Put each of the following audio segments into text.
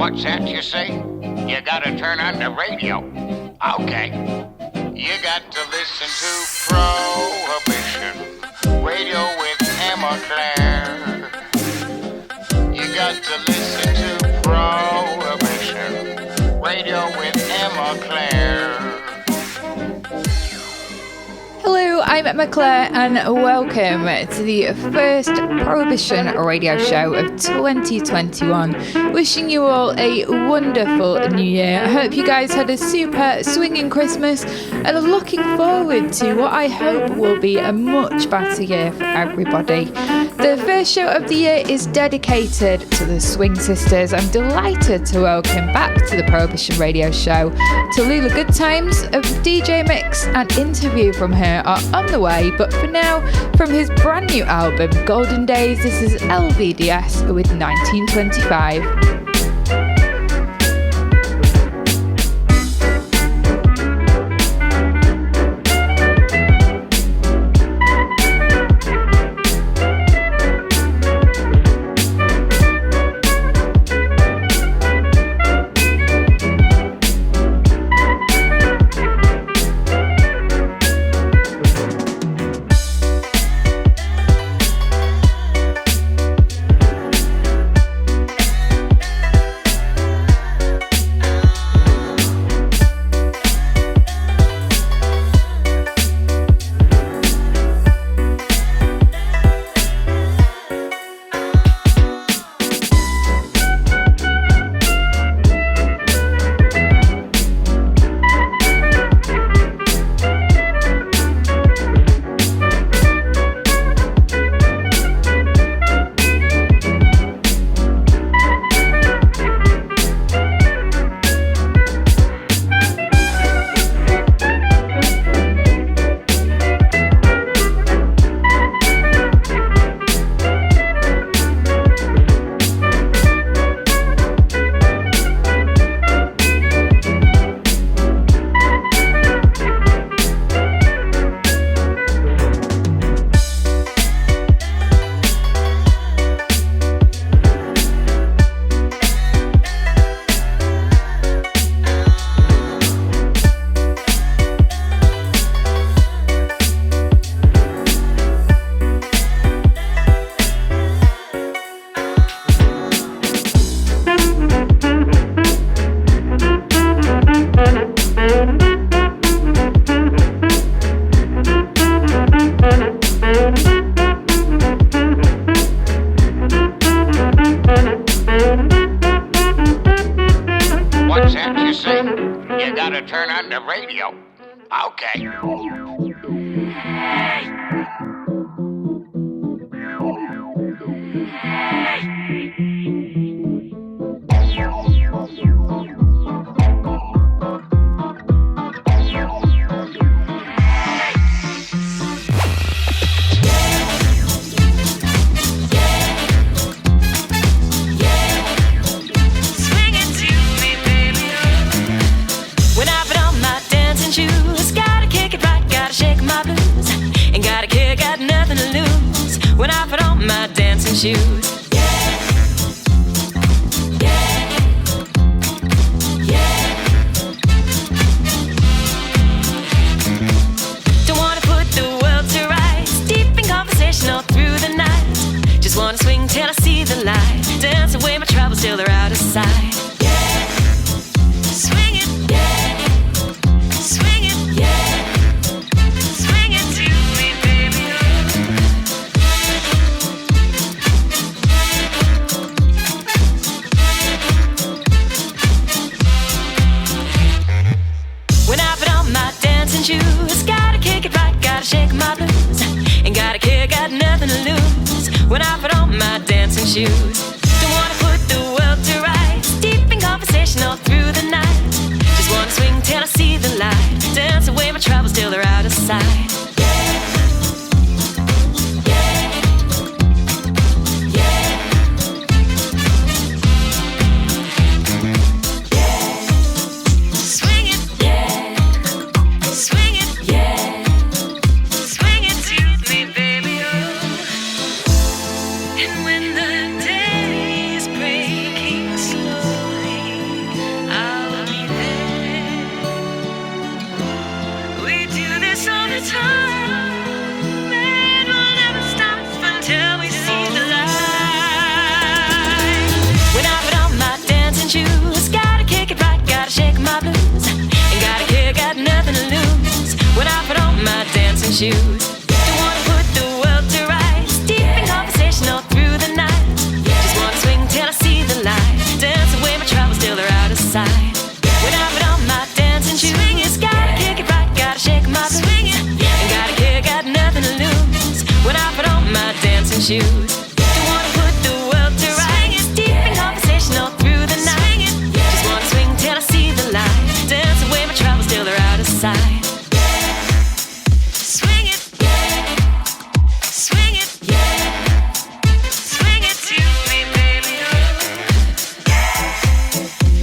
What's that you say? You gotta turn on the radio. Okay. You got to listen to Prohibition Radio with Emma Clair. You got to listen to Prohibition Radio with Emma Clair. Hello, I'm Emma Clair and welcome to the first Prohibition Radio Show of 2021. Wishing you all a wonderful new year. I hope you guys had a super swinging Christmas and are looking forward to what I hope will be a much better year for everybody. The first show of the year is dedicated to the Swing Sisters. I'm delighted to welcome back to the Prohibition Radio Show Tallulah Goodtimes. A DJ mix and interview from her are on the way, but for now, from his brand new album Golden Days, this is LVDS with 1925. And when the day shoes. Don't wanna put the world to rights. Deep in conversation all through the night. Just wanna swing till I see the light. Dance away my troubles till they're out of sight. When I put on my dancing shoes, gotta kick it right, gotta shake my swing it. Ain't got a care, got nothing to lose. When I put on my dancing shoes. Don't wanna put the world to rights. Deep in conversation all through the night. Just wanna swing till I see the light. Dance away my troubles till they're out of sight. Swing it, swing it, swing it to me, baby.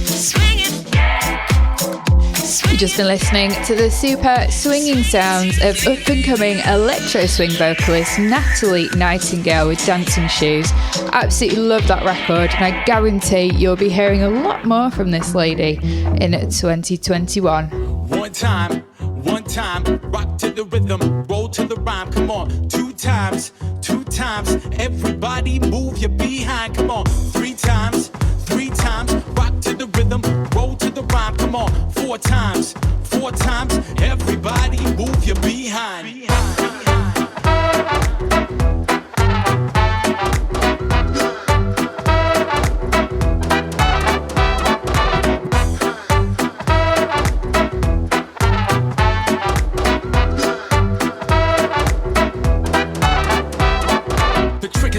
Swing it. You've just been listening to the super swinging sounds of up-and-coming electro swing vocalist Natalie Nightingale with Dancing Shoes. Absolutely love that record, and I guarantee you'll be hearing a lot more from this lady in 2021. One time, rock to the rhythm, roll to the rhyme, come on. Two times, everybody move your behind, come on. Three times, rock to the rhythm, roll to the rhyme, come on. Four times, everybody move your behind.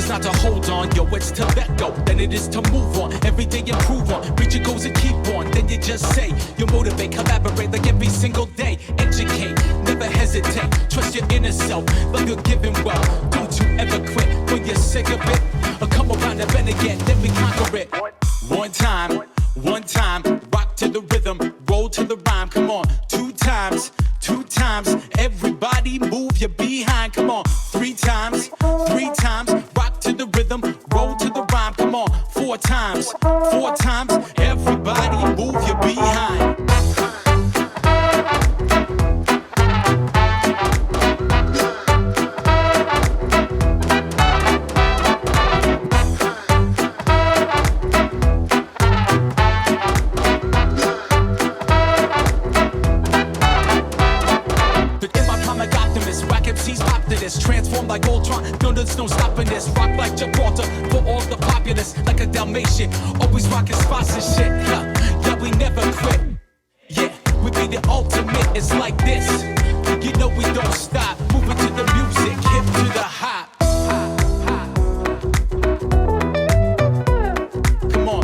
Not to hold on, yo, it's to let go, then it is to move on. Every day improve on, reach your goals and keep on. Then you just say, you motivate, collaborate like every single day. Educate, never hesitate, trust your inner self, like you're giving well. Don't you ever quit when you're sick of it, or come around and bend again, then we conquer it. One time, rock to the rhythm, roll to the rhyme, come on. Two times, everybody move your behind, come on. Three times, rock to the rhythm, roll to the rhyme, come on. Four times, everybody move your behind. Transform like Ultron, no, there's no stopping this. Rock like Gibraltar for all the populace, like a Dalmatian. Always rocking spots and shit. Yeah, we never quit. Yeah, we be the ultimate. It's like this. You know we don't stop. Moving to the music, hip to the hop. Come on.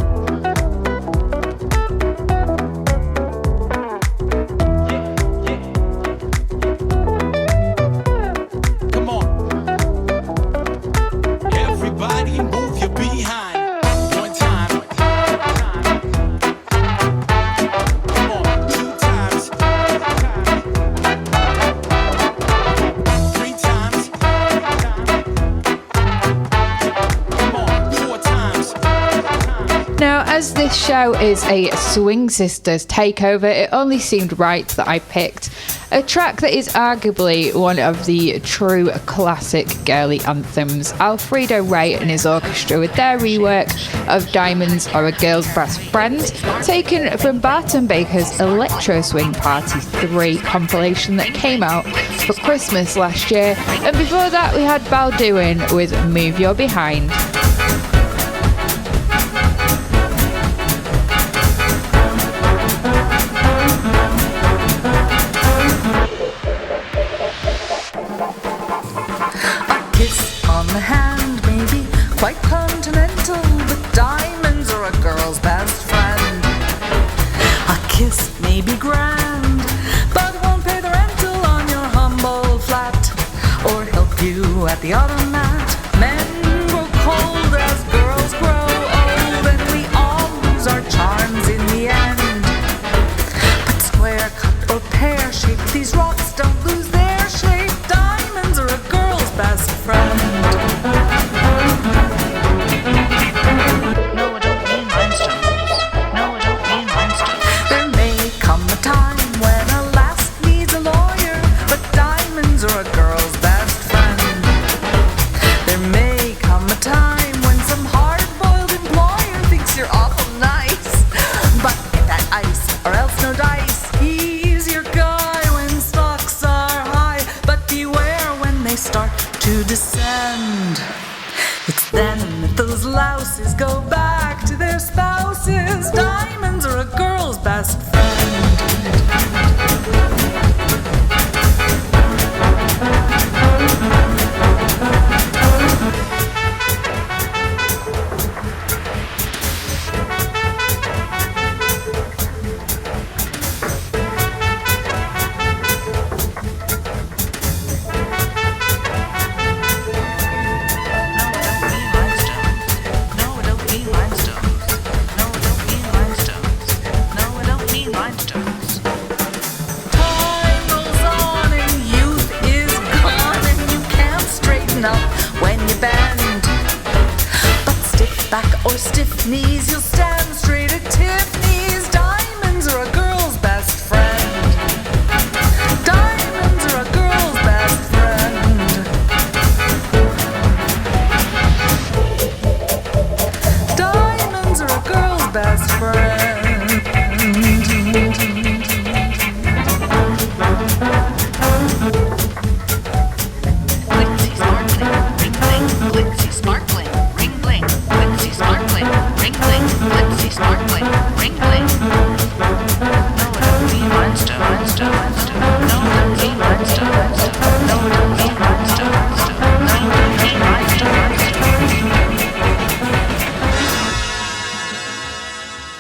As this show is a Swing Sisters takeover, it only seemed right that I picked a track that is arguably one of the true classic girly anthems. Alfredo Ray and his orchestra with their rework of Diamonds Are a Girl's Best Friend, taken from Barton Baker's Electro Swing Party 3 compilation that came out for Christmas last year. And before that we had Balduin with Move Your Behind. Quite continental, but diamonds are a girl's best friend. A kiss may be grand, but won't pay the rental on your humble flat, or help you at the automat. Men grow cold as girls grow old, and we all lose our charms in the end. But square cut or pear shaped, these rocks don't lose their shape. Diamonds are a girl's best friend. sneeze, you'll stand straight at Tiffany's. Diamonds are a girl's best friend. Diamonds are a girl's best friend. Diamonds are a girl's best friend. Glitzy sparkling, ring bling. Glitzy sparkling, ring bling. Glitzy sparkling, ring bling. No, don't be monster, monster, monster. No, don't be monster, monster. No, don't be monster, monster. No, don't be monster, monster.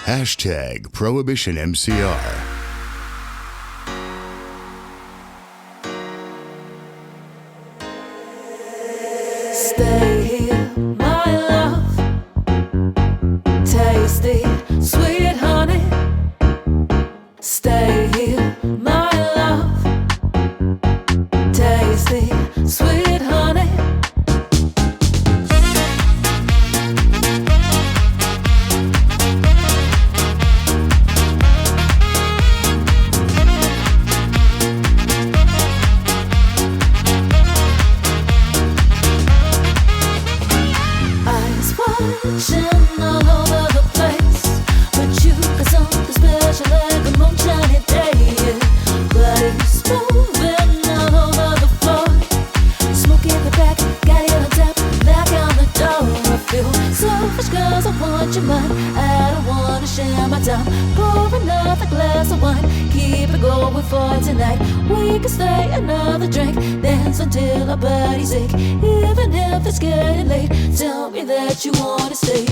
Hashtag Prohibition MCR. Stay here, my love. Tasty, sweet honey. Stay here, my love. Tasty, sweet honey. Eyes watching all over the place, but you got something special like a moonshiny day. Body's moving all over the floor, smoke in the back, got it on tap, knock on the door. I feel selfish 'cause I want your mind, I don't wanna share my time. Pour another glass of wine, keep it going for tonight. We can stay another drink, dance until our body's ache. Even if it's getting late, tell me that you wanna stay.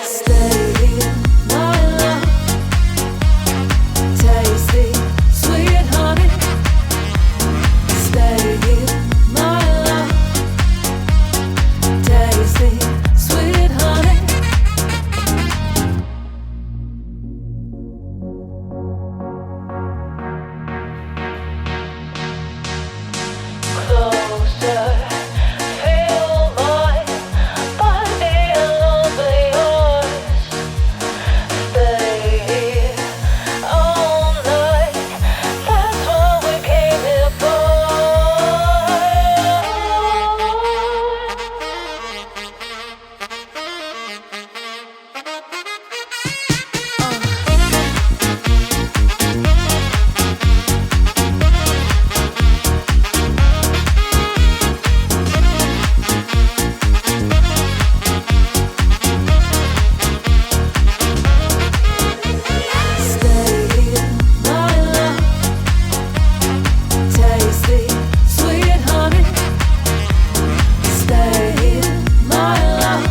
Stay here, my love. Tasty, sweet honey. Stay here, my love. Tasty, sweet honey. Closer, feel my body all over yours. Stay here all night. That's what we came here for. Stay here, my love. Tasty, sweet honey. Stay here, my love.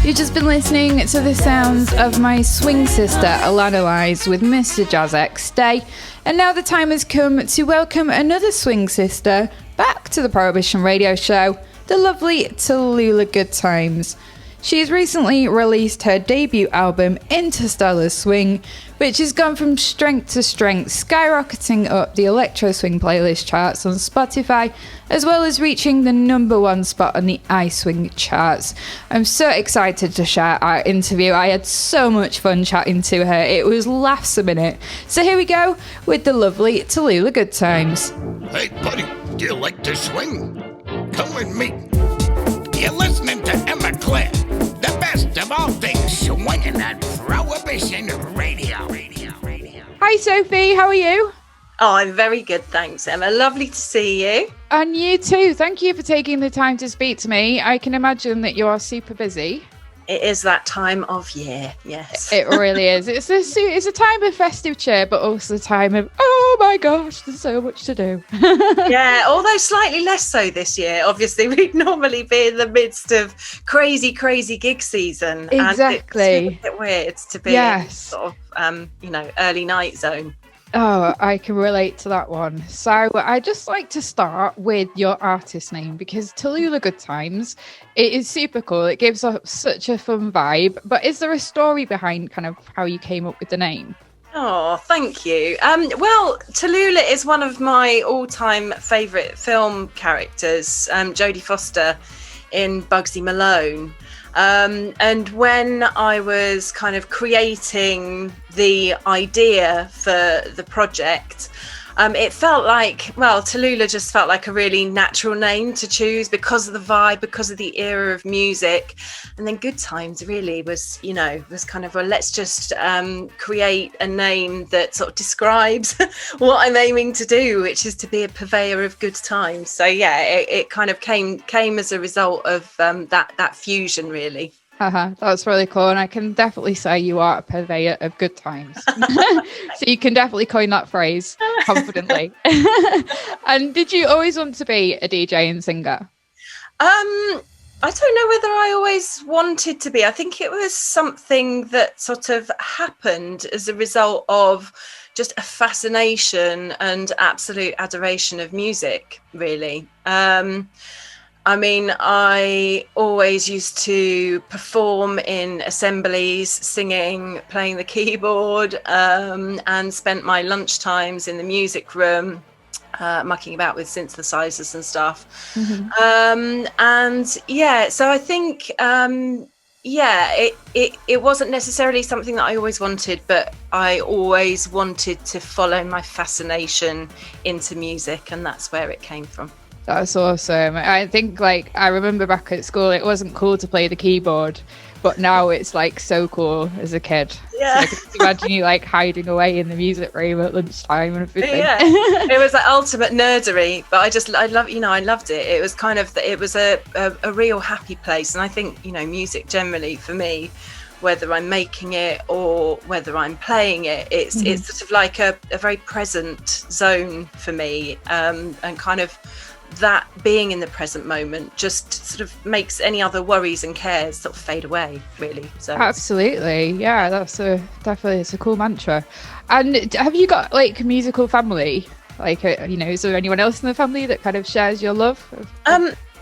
You've just been listening to the sounds of my swing sister Alana Wise with Mr. Jazz X Day. And now the time has come to welcome another swing sister back to the Prohibition Radio Show, the lovely Tallulah Goodtimes. She has recently released her debut album, Interstellar Swing, which has gone from strength to strength, skyrocketing up the Electro Swing playlist charts on Spotify, as well as reaching the #1 spot on the iSwing charts. I'm so excited to share our interview. I had so much fun chatting to her. It was laughs a minute. So here we go with the lovely Tallulah Goodtimes. Hey, buddy, do you like to swing? Come with me. You're listening to Emma Clair, the best of all things swinging at Prohibition Radio. Hi Sophie, how are you? Oh, I'm very good, thanks, Emma. Lovely to see you. And you too. Thank you for taking the time to speak to me. I can imagine that you are super busy. It is that time of year, yes. It really is. It's a time of festive cheer, but also a time of, oh my gosh, there's so much to do. Yeah, although slightly less so this year. Obviously, we'd normally be in the midst of crazy gig season. Exactly. And it's a bit weird to be in sort of, early night zone. Oh, I can relate to that one. So I just like to start with your artist name, because Tallulah Goodtimes, it is super cool. It gives off such a fun vibe. But is there a story behind kind of how you came up with the name? Oh, thank you. Well, Tallulah is one of my all-time favourite film characters, Jodie Foster in Bugsy Malone. And when I was kind of creating the idea for the project, it felt like, well, Tallulah just felt like a really natural name to choose because of the vibe, because of the era of music. And then Goodtimes really was, was kind of, well, let's just create a name that sort of describes what I'm aiming to do, which is to be a purveyor of good times. So yeah, it kind of came as a result of that fusion, really. That's really cool, and I can definitely say you are a purveyor of good times. So you can definitely coin that phrase confidently. And did you always want to be a DJ and singer? I don't know whether I always wanted to be. I think it was something that sort of happened as a result of just a fascination and absolute adoration of music, really. I mean, I always used to perform in assemblies, singing, playing the keyboard, and spent my lunchtimes in the music room, mucking about with synthesizers and stuff. Mm-hmm. And yeah, so I think, it wasn't necessarily something that I always wanted, but I always wanted to follow my fascination into music, and that's where it came from. That's awesome. I think, like, I remember back at school, it wasn't cool to play the keyboard, but now it's like so cool as a kid. Yeah. So I can just imagine you like hiding away in the music room at lunchtime and everything. Yeah, it was like ultimate nerdery, but I loved it. It was kind of, it was a real happy place. And I think, music generally for me, whether I'm making it or whether I'm playing it, it's sort of like a very present zone for me, and kind of that being in the present moment just sort of makes any other worries and cares sort of fade away, really. So absolutely, yeah, that's it's a cool mantra. And have you got like a musical family? Like, is there anyone else in the family that kind of shares your love?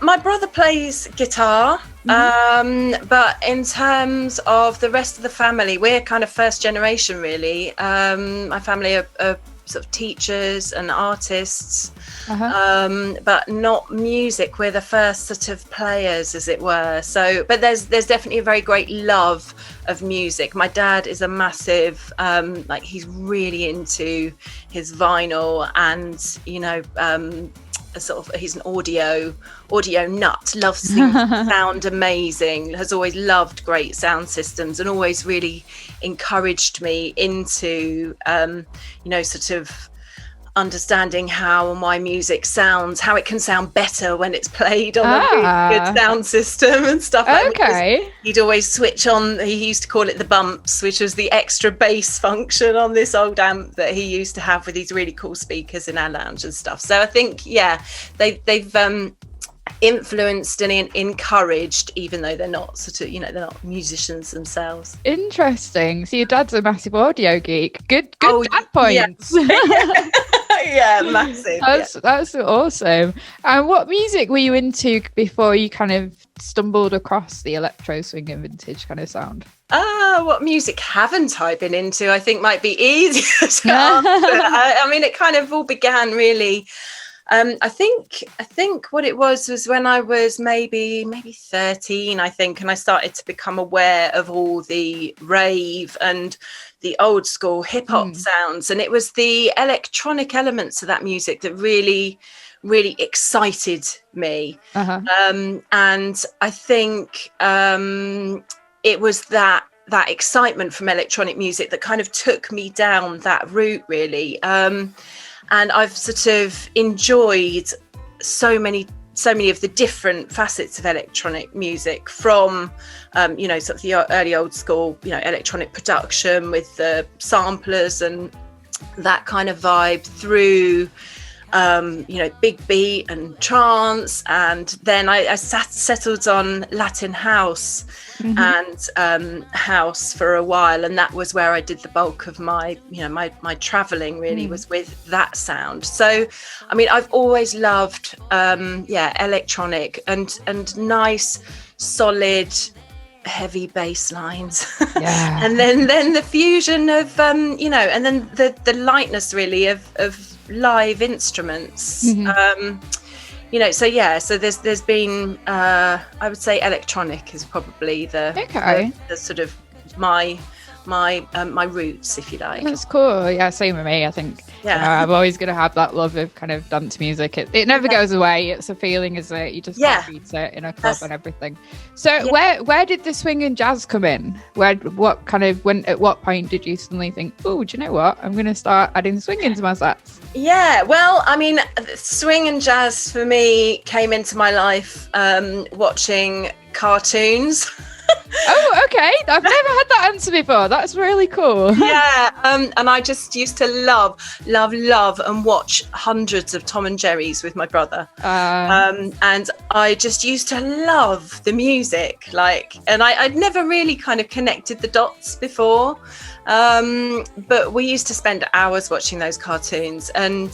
My brother plays guitar, but in terms of the rest of the family, we're kind of first generation, really. My family are sort of teachers and artists, but not music. We're the first sort of players, as it were. So, but there's definitely a very great love of music. My dad is a massive, he's really into his vinyl, and he's an audio nut, loves things that sound amazing, has always loved great sound systems, and always really encouraged me into sort of understanding how my music sounds, how it can sound better when it's played on a really good sound system and stuff like that. Okay. He'd always switch on, he used to call it the bumps, which was the extra bass function on this old amp that he used to have with these really cool speakers in our lounge and stuff. So I think, yeah, they've influenced and encouraged, even though they're not sort of, they're not musicians themselves. Interesting. So your dad's a massive audio geek. Good dad points. Yeah. Yeah, massive. That's awesome. And what music were you into before you kind of stumbled across the electro, swing and vintage kind of sound? What music haven't I been into? I think might be easier to answer. I mean, it kind of all began really. I think what it was when I was maybe 13, I think, and I started to become aware of all the rave and the old school hip hop sounds, and it was the electronic elements of that music that really, really excited me. And I think it was that excitement from electronic music that kind of took me down that route, really. And I've sort of enjoyed so many of the different facets of electronic music, from sort of the early old school, electronic production with the samplers and that kind of vibe, through big beat and trance, and then I settled on Latin house and house for a while, and that was where I did the bulk of my traveling really was with that sound. So I mean, I've always loved electronic and nice solid heavy bass lines, and then the fusion of and then the lightness really of live instruments. So there's been I would say electronic is probably the sort of my roots, if you like. That's cool. Yeah, same with me. I think I'm always going to have that love of kind of dance music. It never goes away. It's a feeling, isn't it? You just can't beat it in a club and everything. So where did the swing and jazz come in? At what point did you suddenly think, oh, do you know what? I'm going to start adding swing into my sets? Yeah, well, I mean, swing and jazz for me came into my life watching cartoons. Oh, okay. I've never had that answer before. That's really cool. And I just used to love and watch hundreds of Tom and Jerry's with my brother. And I just used to love the music, and I'd never really kind of connected the dots before. But we used to spend hours watching those cartoons, and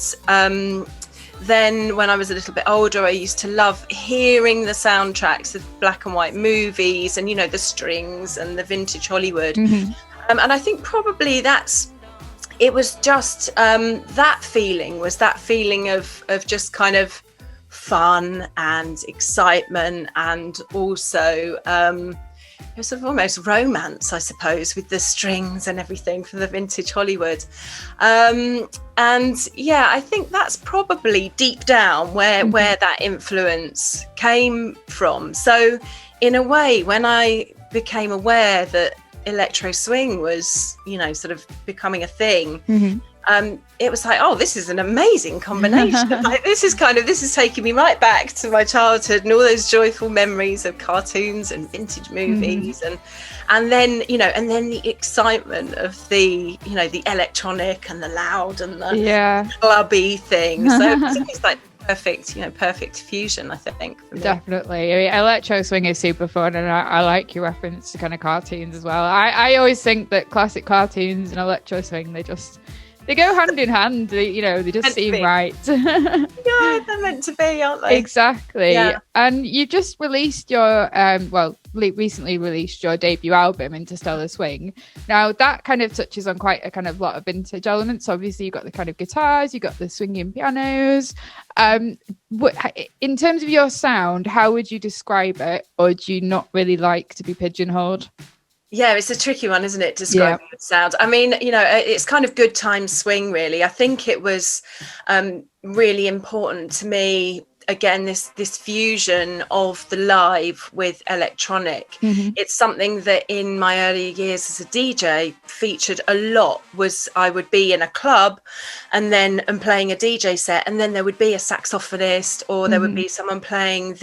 then when I was a little bit older, I used to love hearing the soundtracks of black and white movies and, the strings and the vintage Hollywood. And I think probably it was just that feeling of just kind of fun and excitement, and also it was sort of almost romance, I suppose, with the strings and everything from the vintage Hollywood. I think that's probably deep down where that influence came from. So in a way, when I became aware that electro swing was, sort of becoming a thing, it was like, oh, this is an amazing combination. This is taking me right back to my childhood and all those joyful memories of cartoons and vintage movies, and then the excitement of the electronic and the loud and the clubby thing. So it's like perfect fusion, I think, for me. Definitely. I mean, electro swing is super fun, and I like your reference to kind of cartoons as well. I always think that classic cartoons and electro swing, they go hand in hand. They just seem right. Yeah, they're meant to be, aren't they? Exactly. Yeah. And you just released your recently released your debut album, Interstellar Swing. Now that kind of touches on quite a kind of lot of vintage elements. Obviously you've got the kind of guitars, you've got the swinging pianos. In terms of your sound, how would you describe it? Or do you not really like to be pigeonholed? Yeah, it's a tricky one, isn't it, describing the sound? I mean, it's kind of good time swing, really. I think it was really important to me, again, this fusion of the live with electronic. It's something that in my early years as a DJ featured a lot. I would be in a club and playing a DJ set, and then there would be a saxophonist, or there would be someone playing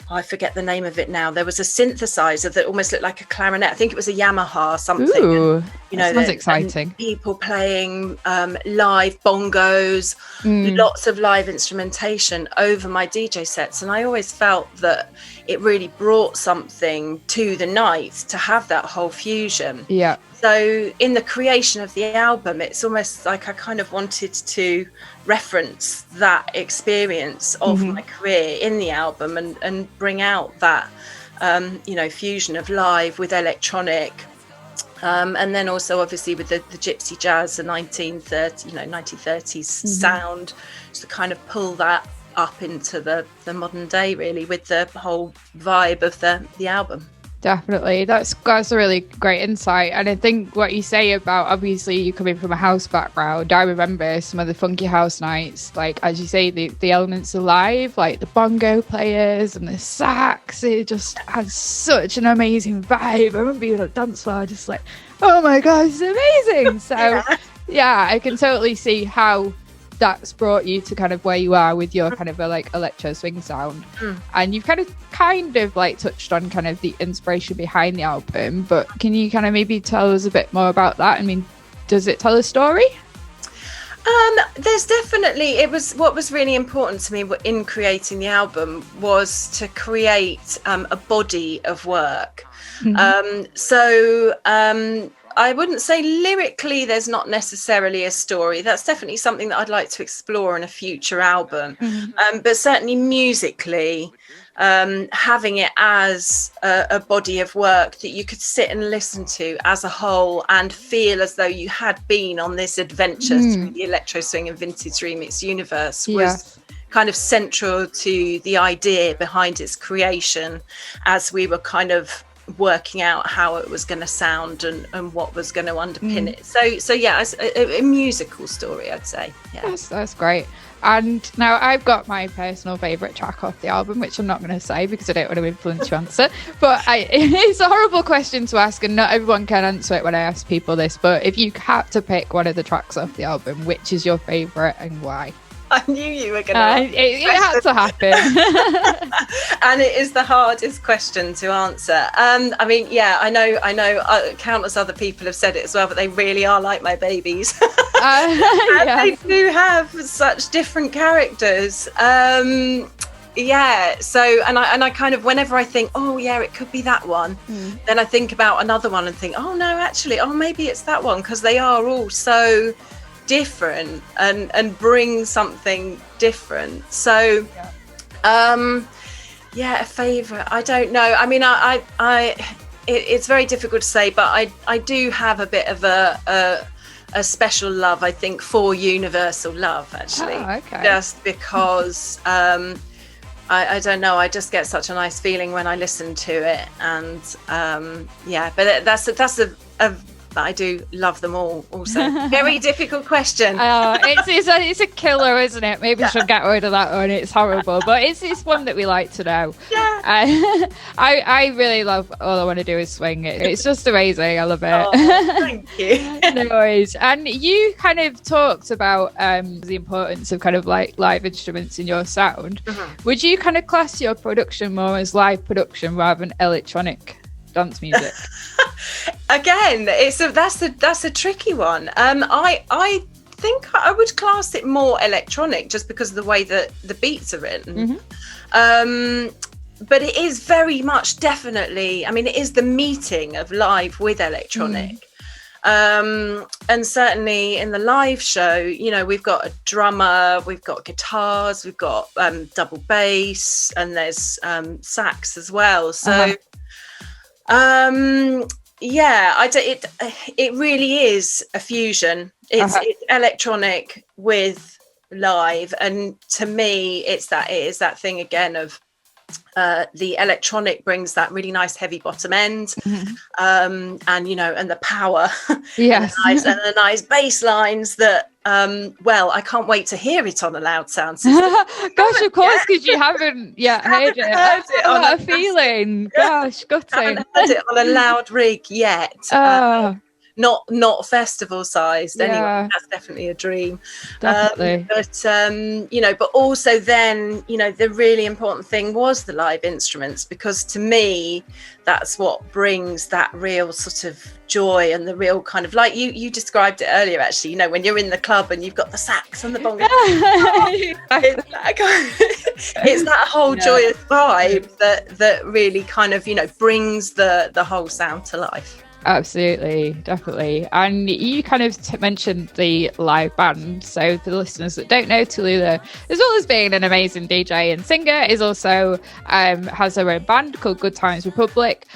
I forget the name of it now. There was a synthesizer that almost looked like a clarinet. I think it was a Yamaha something. Ooh, that sounds exciting. People playing live bongos, lots of live instrumentation over my DJ sets. And I always felt that it really brought something to the night to have that whole fusion. Yeah. So in the creation of the album, it's almost like I kind of wanted to reference that experience of my career in the album and bring out that, fusion of live with electronic. And then also obviously with the gypsy jazz, the 1930s sound, to kind of pull that up into the modern day, really, with the whole vibe of the album. Definitely. That's a really great insight. And I think what you say about, obviously you coming from a house background, I remember some of the funky house nights, like as you say, the elements are live, like the bongo players and the sax, it just has such an amazing vibe. I remember being on a dance floor just like, oh my god, it's amazing. So yeah, I can totally see how that's brought you to kind of where you are with your kind of like electro swing sound. And you've kind of like touched on kind of the inspiration behind the album, but can you kind of maybe tell us a bit more about that? I mean, does it tell a story? There's definitely, what was really important to me in creating the album was to create a body of work. I wouldn't say lyrically there's not necessarily a story. That's definitely something that I'd like to explore in a future album. But certainly musically, having it as a body of work that you could sit and listen to as a whole and feel as though you had been on this adventure through the electro swing and vintage remix universe was kind of central to the idea behind its creation, as we were kind of working out how it was going to sound and what was going to underpin it. So yeah, it's a musical story, I'd say. Yeah, that's great. And now I've got my personal favourite track off the album, which I'm not going to say because I don't want to influence your answer. But it's a horrible question to ask, and not everyone can answer it when I ask people this. But if you had to pick one of the tracks off the album, which is your favourite and why? I knew you were going to. It had to happen. And it is the hardest question to answer. I mean, yeah, I know countless other people have said it as well, but they really are like my babies. They do have such different characters. Yeah, so and I kind of, whenever I think, oh yeah, it could be that one, then I think about another one and think, oh no, actually, maybe it's that one, because they are all so different and bring something different. So a favorite, I don't know. I mean, it's very difficult to say, but I do have a bit of a special love, I think, for Universal Love, actually. Just because I don't know, I just get such a nice feeling when I listen to it, and but that's a I do love them all also. Very difficult question. It's a killer, isn't it? Maybe I should get rid of that one. It's horrible, but it's one that we like to know. Yeah. I really love All I Want to Do Is Swing. It's just amazing. I love it. Oh, thank you. No worries. And you kind of talked about the importance of kind of like live instruments in your sound. Would you kind of class your production more as live production rather than electronic dance music? Again, that's a tricky one. I think I would class it more electronic, just because of the way that the beats are written. But it is very much, definitely, I mean, it is the meeting of live with electronic. And certainly in the live show, you know, we've got a drummer, we've got guitars, we've got double bass, and there's sax as well. So it really is a fusion. It's electronic with live, and to me, it is that thing again of the electronic brings that really nice heavy bottom end, and you know, and the power, and the nice bass lines that I can't wait to hear it on a loud sound system. Gosh, of course, because you haven't yet heard it. What a feeling. Gosh, gutting. I haven't heard it on a loud rig yet. Not festival sized anyway. That's definitely a dream. Definitely. But also then, you know, the really important thing was the live instruments, because to me that's what brings that real sort of joy, and the real kind of, like you described it earlier, actually, you know, when you're in the club and you've got the sax and the bongo. It's that whole joyous vibe that really kind of, you know, brings the whole sound to life. Absolutely, definitely. And you kind of mentioned the live band. So for the listeners that don't know, Tallulah, as well as being an amazing DJ and singer, is also has her own band called Goodtimes Republic.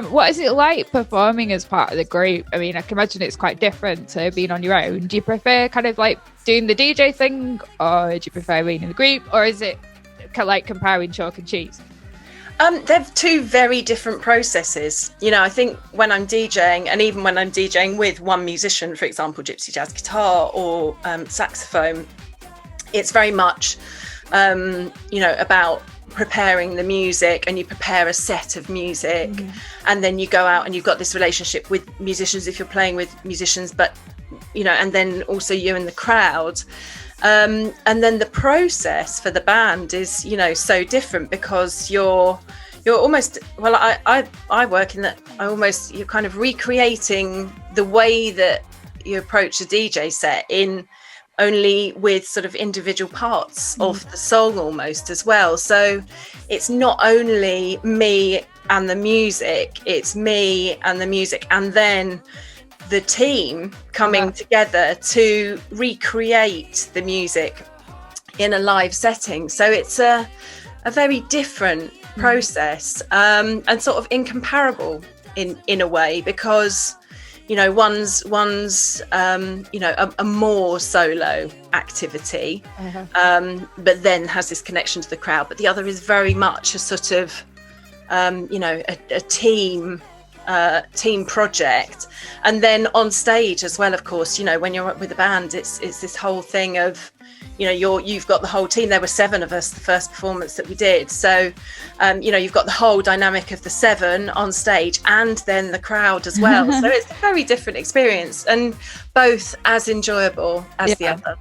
What is it like performing as part of the group? I mean, I can imagine it's quite different to being on your own. Do you prefer kind of like doing the DJ thing, or do you prefer being in the group, or is it like comparing chalk and cheese? They're two very different processes. You know, I think when I'm DJing, and even when I'm DJing with one musician, for example, gypsy jazz guitar or saxophone, it's very much, about preparing the music, and you prepare a set of music, and then you go out and you've got this relationship with musicians if you're playing with musicians, but, you know, and then also you and the crowd. And then the process for the band is, you know, so different, because you're almost, well, I work in that you're kind of recreating the way that you approach a DJ set in only with sort of individual parts of the song almost as well. So it's not only me and the music, it's me and the music, and then the team coming together to recreate the music in a live setting. So it's a very different process, and sort of incomparable in a way, because one's a more solo activity, but then has this connection to the crowd, but the other is very much a sort of a team project. And then on stage as well, of course, when you're up with a band, it's this whole thing of you've got the whole team. There were 7 of us the first performance that we did, so you've got the whole dynamic of the 7 on stage and then the crowd as well. So it's a very different experience, and both as enjoyable as the other.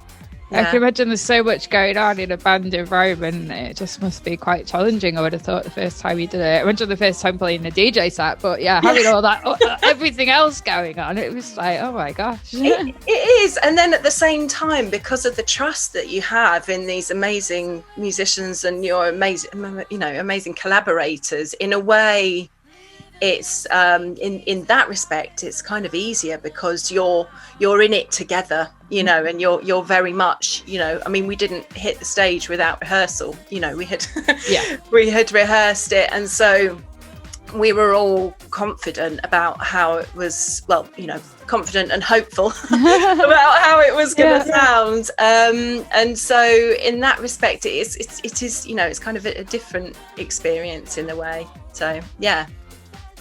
I can imagine there's so much going on in a band environment. It just must be quite challenging, I would have thought, the first time you did it. I imagine the first time playing a DJ set, but having all that, everything else going on, it was like, oh my gosh. It is. And then at the same time, because of the trust that you have in these amazing musicians and your amazing collaborators, in a way, it's in that respect, it's kind of easier because you're in it together, and you're very much, I mean, we didn't hit the stage without rehearsal. We had we had rehearsed it, and so we were all confident about how it was, confident and hopeful about how it was going to sound, and so in that respect, it is it's kind of a different experience in a way. So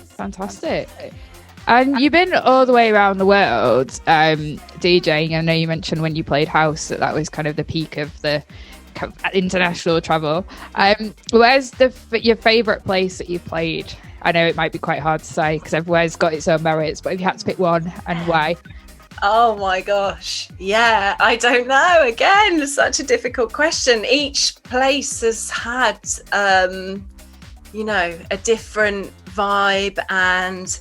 fantastic. And you've been all the way around the world DJing. I know you mentioned when you played house that was kind of the peak of the international travel. Where's your favourite place that you've played? I know it might be quite hard to say because everywhere's got its own merits, but if you had to pick one, and why? Oh my gosh, I don't know. Again, such a difficult question. Each place has had a different vibe, and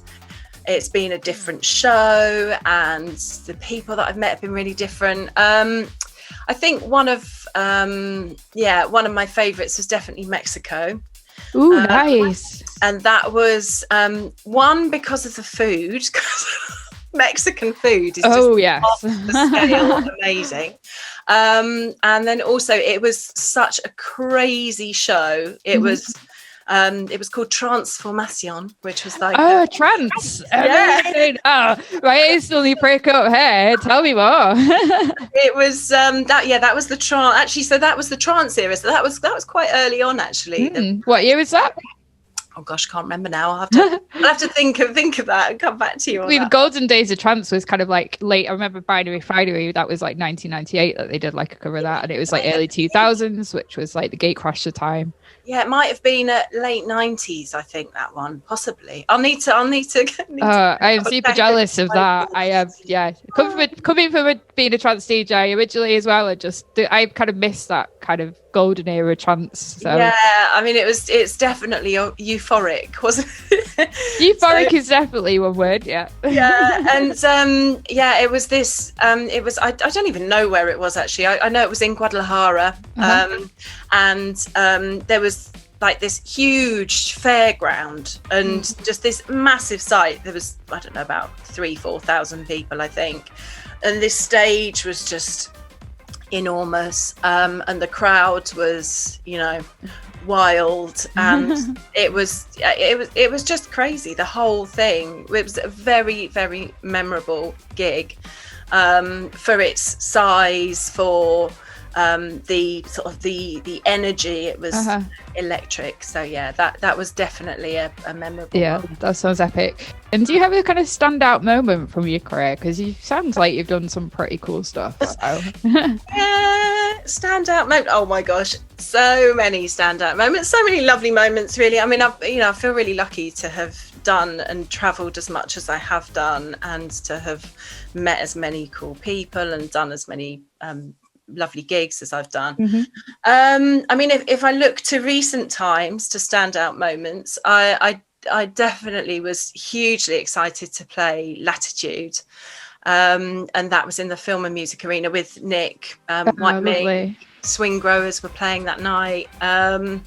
it's been a different show, and the people that I've met have been really different. I think one of my favorites was definitely Mexico. Ooh, nice. And that was one, because of the food. Mexican food is just off the scale amazing. And then also it was such a crazy show. It was called Transformación, which was like trance. Right, it's only break up here. Tell me more. It was that was the trance. Actually, so that was the trance era. So that was quite early on, actually. What year was that? Oh gosh, can't remember now. I'll have to think of that and come back to you on the golden days of trance was kind of like late. I remember Binary Friday, that was like 1998 that they did like a cover of that, and it was like early 2000s, which was like the Gatecrasher time. Yeah, it might have been at late 90s, I think, that one, possibly. I'll need to I am super jealous of that. I am, coming from being a trance DJ originally as well, I kind of missed that kind of golden era trance. So. Yeah, I mean, it's definitely euphoric, wasn't it? Euphoric is definitely one word, yeah. Yeah, and it was this, I don't even know where it was, actually. I know it was in Guadalajara, and there was like this huge fairground and just this massive site. There was, I don't know, about 3,000-4,000 people, I think, and this stage was just enormous, and the crowd was wild, and it was just crazy, the whole thing. It was a very, very memorable gig, for its size, for the sort of the energy. It was electric. So that was definitely a memorable one. That sounds epic. And do you have a kind of standout moment from your career, because you sound like you've done some pretty cool stuff, so. Standout moment, oh my gosh, so many standout moments, so many lovely moments, really. I mean, I feel really lucky to have done and traveled as much as I have done, and to have met as many cool people and done as many lovely gigs as I've done. I mean, if I look to recent times, to standout moments, I definitely was hugely excited to play Latitude. and that was in the Film and Music Arena with Nick. White Ming, Swing Growers were playing that night, and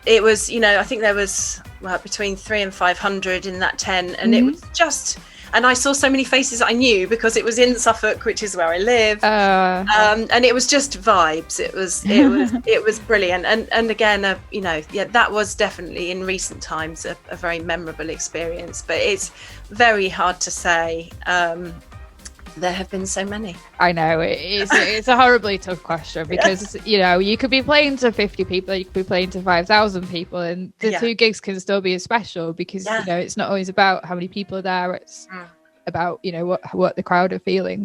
it was, I think there was between 300 and 500 in that tent, and it was just. And I saw so many faces I knew because it was in Suffolk, which is where I live, and it was just vibes. It was brilliant. And again, that was definitely in recent times a very memorable experience. But it's very hard to say. There have been so many. I know it's a horribly tough question because you could be playing to 50 people, you could be playing to 5,000 people, and the two gigs can still be as special because it's not always about how many people are there. It's about what the crowd are feeling.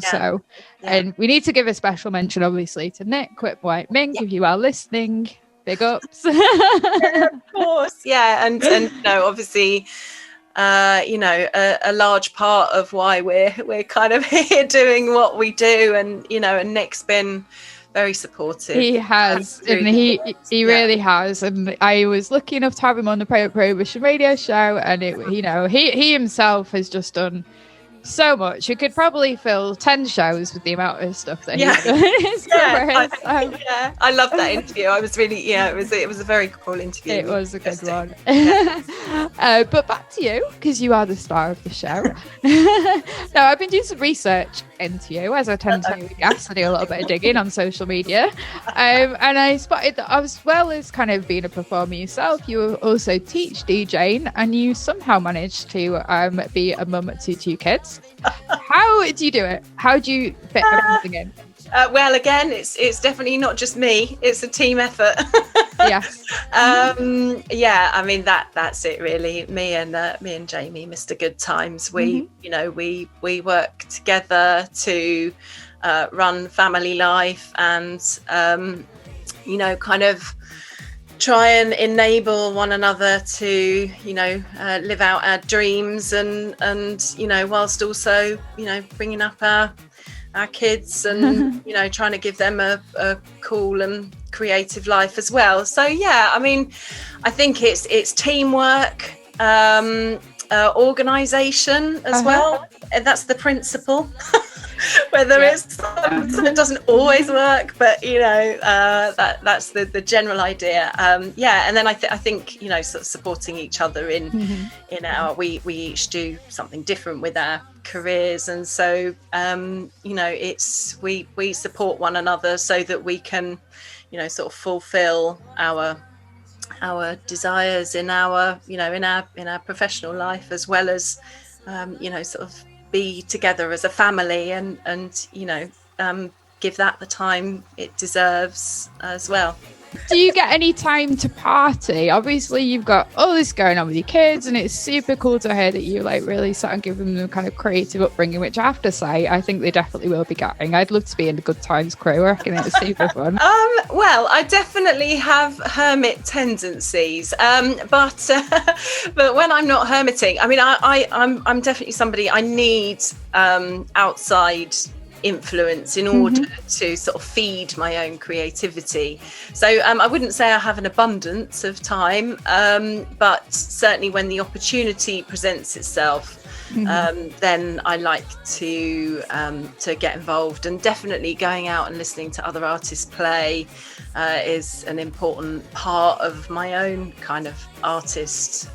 And we need to give a special mention, obviously, to Nick White Ming. If you are listening, big ups. Of course, and obviously. A large part of why we're kind of here doing what we do, and Nick's been very supportive. He has, and he really has. And I was lucky enough to have him on the Prohibition Radio Show, and he himself has just done so much. You could probably fill 10 shows with the amount of stuff that he's done in his career. I love that interview. I was really, it was a very cool interview. It was a good one. But back to you, because you are the star of the show. Now, I've been doing some research into you, as I tend to do with guests. I do a little bit of digging on social media, and I spotted that as well as kind of being a performer yourself, you also teach DJing, and you somehow managed to be a mum to 2 kids. How do you do it? How do you fit everything in? Well, again, it's definitely not just me. It's a team effort. Yes. I mean that's it really. Me and Jamie, Mr. Goodtimes, we work together to run family life and kind of try and enable one another to live out our dreams and whilst also bringing up our kids and trying to give them a cool and creative life as well. So I mean, I think it's teamwork, organization as well. And that's the principle. Whether it doesn't always work, but that's the general idea. And then I think sort of supporting each other in our we each do something different with our careers, and so it's we support one another so that we can sort of fulfill our desires in our in our professional life, as well as sort of be together as a family and give that the time it deserves as well. Do you get any time to party? Obviously you've got all this going on with your kids, and it's super cool to hear that you really sort of give them the kind of creative upbringing, which I have to say I think they definitely will be getting. I'd love to be in the Good Times crew. I reckon it's super fun. Well, I definitely have hermit tendencies, but when I'm not hermiting, I mean I'm definitely somebody, I need outside influence in order to sort of feed my own creativity. So I wouldn't say I have an abundance of time, but certainly when the opportunity presents itself, then I like to get involved, and definitely going out and listening to other artists play is an important part of my own kind of artist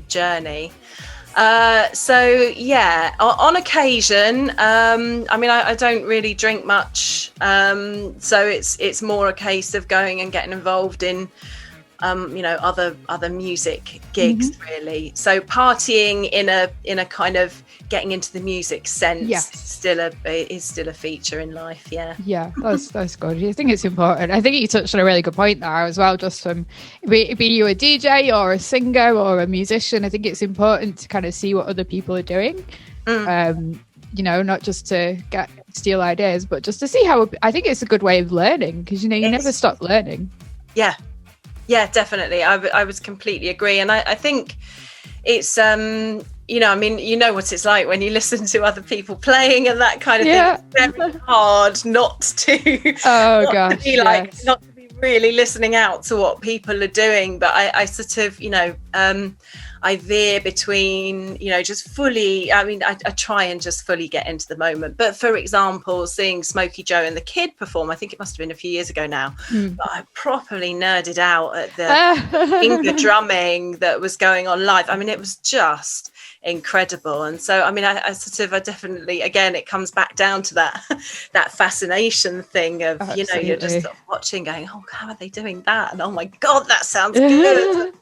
journey. On occasion, I mean, I don't really drink much, so it's more a case of going and getting involved in other music gigs, really. So partying in a kind of getting into the music sense is still a feature in life. That's good. I think it's important. I think you touched on a really good point there as well, just from be you a DJ or a singer or a musician. I think it's important to kind of see what other people are doing, not just to steal ideas, but just to see how. I think it's a good way of learning, because you never stop learning. Yeah, definitely. I would completely agree. And I think it's, I mean, what it's like when you listen to other people playing and that kind of thing. It's very hard not to, not to be really listening out to what people are doing, but I sort of, I veer between, just fully, I try and just fully get into the moment. But for example, seeing Smokey Joe and the Kid perform, I think it must have been a few years ago now, but I properly nerded out at the finger drumming that was going on live. I mean, it was just incredible. And so, I definitely, again, it comes back down to that fascination thing of, Absolutely. you're just sort of watching going, oh, how are they doing that? And oh my God, that sounds good.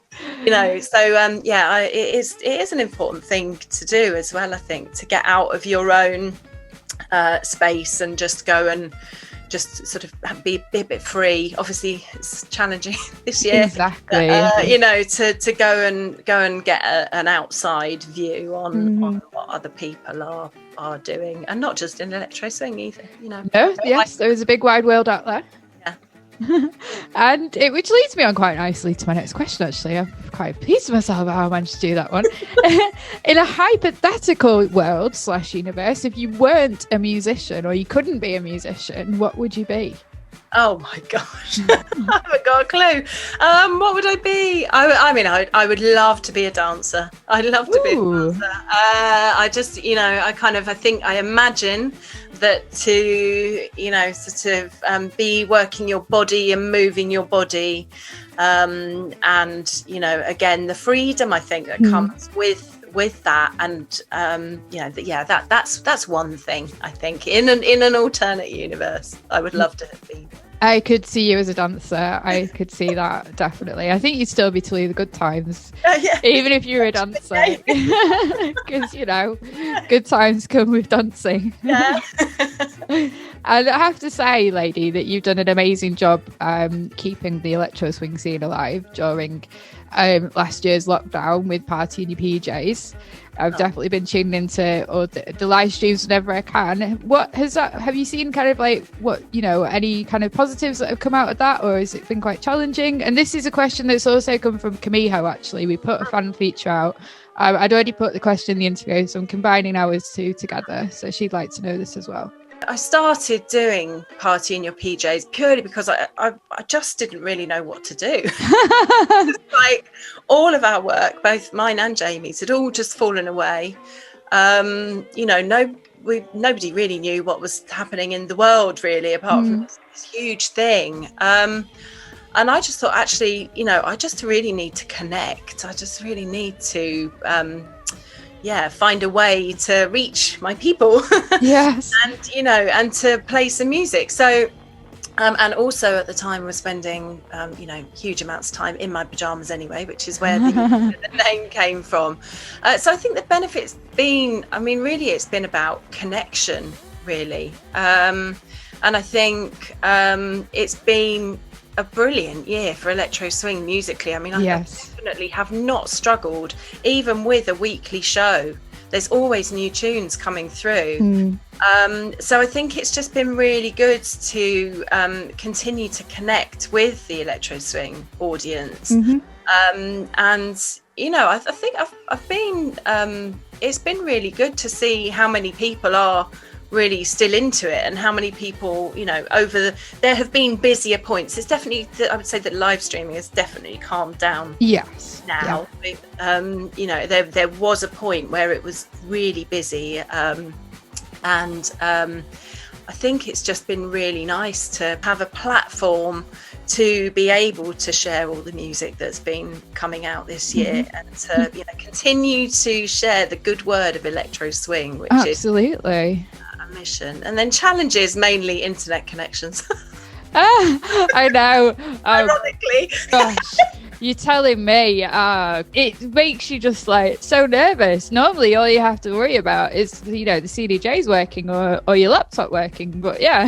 It is an important thing to do as well, I think, to get out of your own space and just go and just sort of be a bit free. Obviously it's challenging this year, exactly. To go and get an outside view on what other people are doing, and not just in electro swing either, there is a big wide world out there. And which leads me on quite nicely to my next question. Actually, I'm quite pleased with myself how I managed to do that one. In a hypothetical world / universe, if you weren't a musician or you couldn't be a musician, what would you be? Oh my gosh, I haven't got a clue. What would I be? I would love to be a dancer. I'd love to be a dancer. I imagine that to, be working your body and moving your body. And, again, the freedom, I think, that comes with that. And, that's one thing, I think, in an alternate universe, I would love to be. I could see you as a dancer. I could see that, definitely. I think you'd still be Tallulah Goodtimes, even if you were a dancer. Because, good times come with dancing. Yeah. And I have to say, lady, that you've done an amazing job keeping the electro swing scene alive during last year's lockdown with Party in Your PJs. I've definitely been tuning into all the live streams whenever I can. Have you seen kind of like any kind of positives that have come out of that, or has it been quite challenging? And this is a question that's also come from Camijo, actually. We put a fan feature out. I'd already put the question in the interview, so I'm combining ours two together. So she'd like to know this as well. I started doing Party in Your PJs purely because I just didn't really know what to do. Like all of our work, both mine and Jamie's, had all just fallen away. Nobody really knew what was happening in the world, really, apart from this huge thing. And I just thought, actually, I just really need to connect. I just really need to find a way to reach my people. Yes. and to play some music. So and also at the time was spending huge amounts of time in my pajamas anyway, which is where the name came from. So I think the benefit's been, really it's been about connection, really. And I think it's been a brilliant year for electro swing musically. I definitely have not struggled, even with a weekly show. There's always new tunes coming through. So I think it's just been really good to continue to connect with the electro swing audience. And I think I've been it's been really good to see how many people are really still into it, and how many people, there have been busier points. It's definitely, I would say that live streaming has definitely calmed down. Yes. Now, there was a point where it was really busy, and I think it's just been really nice to have a platform to be able to share all the music that's been coming out this year, and to continue to share the good word of electro swing, which absolutely is a mission. And then challenges, mainly internet connections. I know. Ironically. Gosh, you're telling me. It makes you just like so nervous. Normally, all you have to worry about is the CDJ's working or your laptop working. But yeah.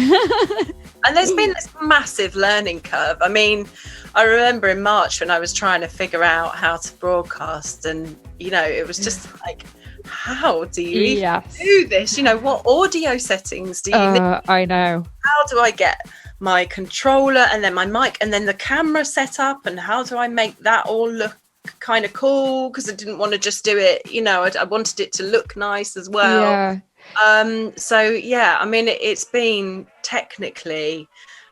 And there's been this massive learning curve. I remember in March when I was trying to figure out how to broadcast, and it was just like, how do you even do this? What audio settings do you need? I know. How do I get my controller and then my mic and then the camera set up, and how do I make that all look kind of cool? Because I didn't want to just do it, I wanted it to look nice as well. Yeah. It's been technically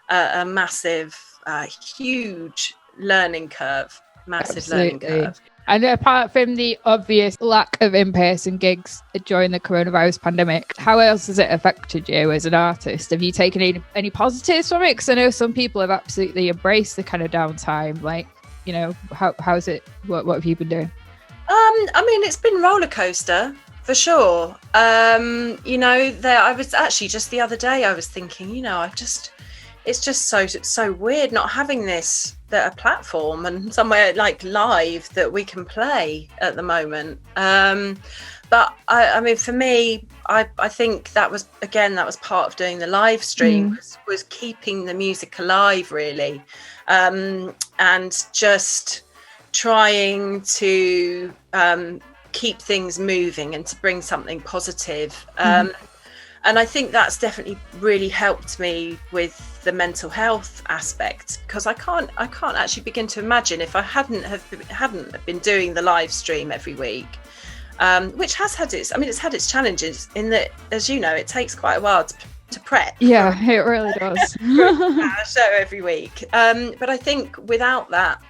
a massive a huge learning curve, massive learning curve. And apart from the obvious lack of in-person gigs during the coronavirus pandemic, how else has it affected you as an artist? Have you taken any positives from it? Because I know some people have absolutely embraced the kind of downtime. Like, you know, how's it? What have you been doing? I mean, it's been roller coaster for sure. You know, I was actually just the other day, I was thinking, you know, it's just so weird not having a platform and somewhere like live that we can play at the moment. But I mean, for me, I think that was part of doing the live stream was keeping the music alive, really, and just trying to keep things moving and to bring something positive. And I think that's definitely really helped me with the mental health aspect, because I can't actually begin to imagine if I hadn't been doing the live stream every week, which has had its challenges in that, as you know, it takes quite a while to prep. Yeah, it really does. A show every week. But I think without that,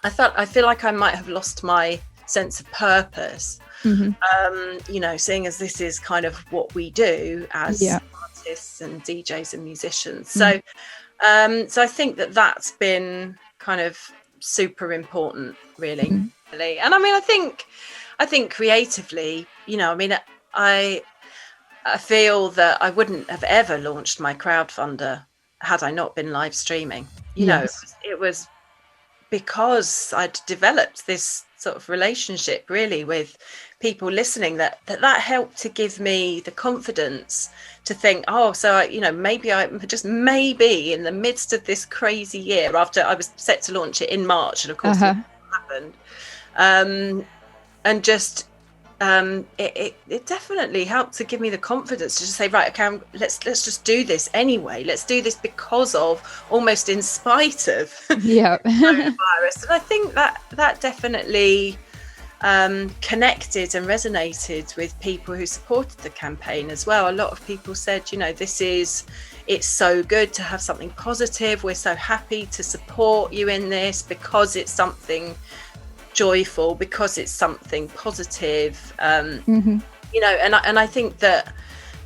I feel like I might have lost my sense of purpose. You know, seeing as this is kind of what we do as artists and DJs and musicians. So I think that's been kind of super important, really. And I mean, I think creatively, you know, I mean, I feel that I wouldn't have ever launched my crowdfunder had I not been live streaming. You know, it was because I'd developed this sort of relationship really with people listening that helped to give me the confidence to think, you know, maybe I'm just maybe in the midst of this crazy year, after I was set to launch it in March, and of course it happened, and just it definitely helped to give me the confidence to just say, right, okay, let's just do this anyway. Let's do this because of, almost in spite of, coronavirus. And I think that definitely connected and resonated with people who supported the campaign as well. A lot of people said, you know, it's so good to have something positive. We're so happy to support you in this because it's something joyful, because it's something positive. You know, and I think that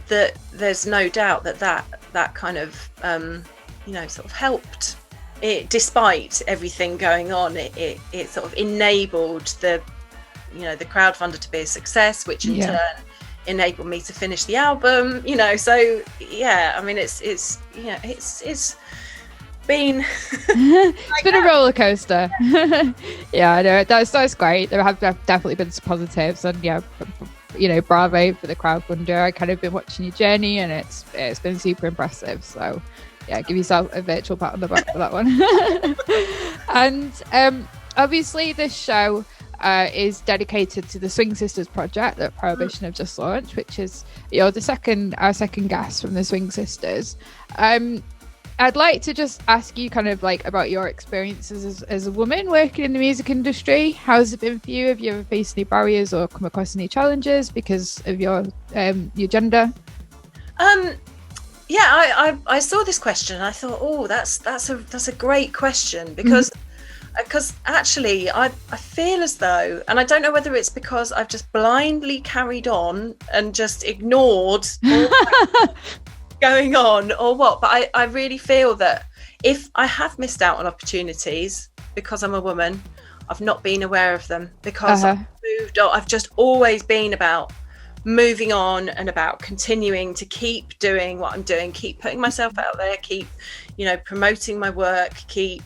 there's no doubt that kind of you know, sort of helped it, despite everything going on. It sort of enabled the crowdfunder to be a success, which in turn enabled me to finish the album, you know. So yeah, I mean, it's been it's been a roller coaster. Yeah, I know, that's great. There have definitely been some positives, and you know, bravo for the crowdfunder. I kind of been watching your journey, and it's been super impressive. So yeah, give yourself a virtual pat on the back for that one. And obviously this show is dedicated to the Swing Sisters project that Prohibition have just launched, which is our second guest from the Swing Sisters. I'd like to just ask you kind of like about your experiences as a woman working in the music industry. How's it been for you? Have you ever faced any barriers or come across any challenges because of your gender? Yeah, I saw this question and I thought, oh, that's a great question, because actually I feel as though, and I don't know whether it's because I've just blindly carried on and just ignored all going on or what, but I really feel that if I have missed out on opportunities because I'm a woman, I've not been aware of them, because I've moved on. I've just always been about moving on and about continuing to keep doing what I'm doing, keep putting myself out there, keep, you know, promoting my work, keep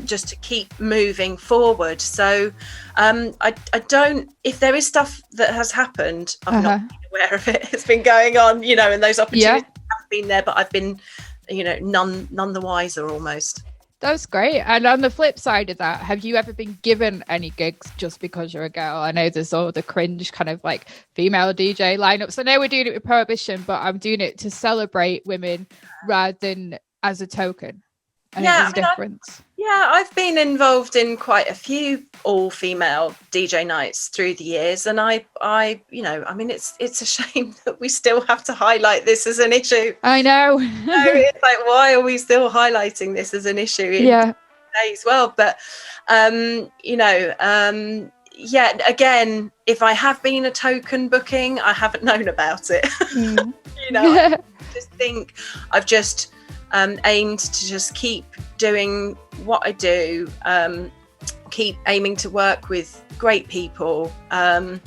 just to keep moving forward. So I don't, if there is stuff that has happened, I've not been aware of it. It's been going on, you know, and those opportunities have been there, but I've been, you know, none the wiser almost. That's great. And on the flip side of that, have you ever been given any gigs just because you're a girl? I know there's all the cringe kind of like female DJ lineups. I know we're doing it with Prohibition, but I'm doing it to celebrate women rather than as a token. and it was a difference. I've been involved in quite a few all-female DJ nights through the years, and I it's a shame that we still have to highlight this as an issue. I know. It's like, why are we still highlighting this as an issue in today's world? But again, if I have been a token booking, I haven't known about it. I just think I've just aimed to just keep doing what I do, keep aiming to work with great people, and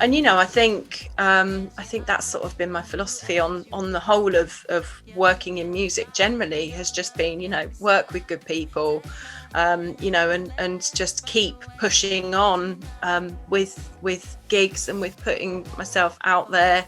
I think that's sort of been my philosophy on the whole of working in music generally, has just been, work with good people, and just keep pushing on with gigs and with putting myself out there.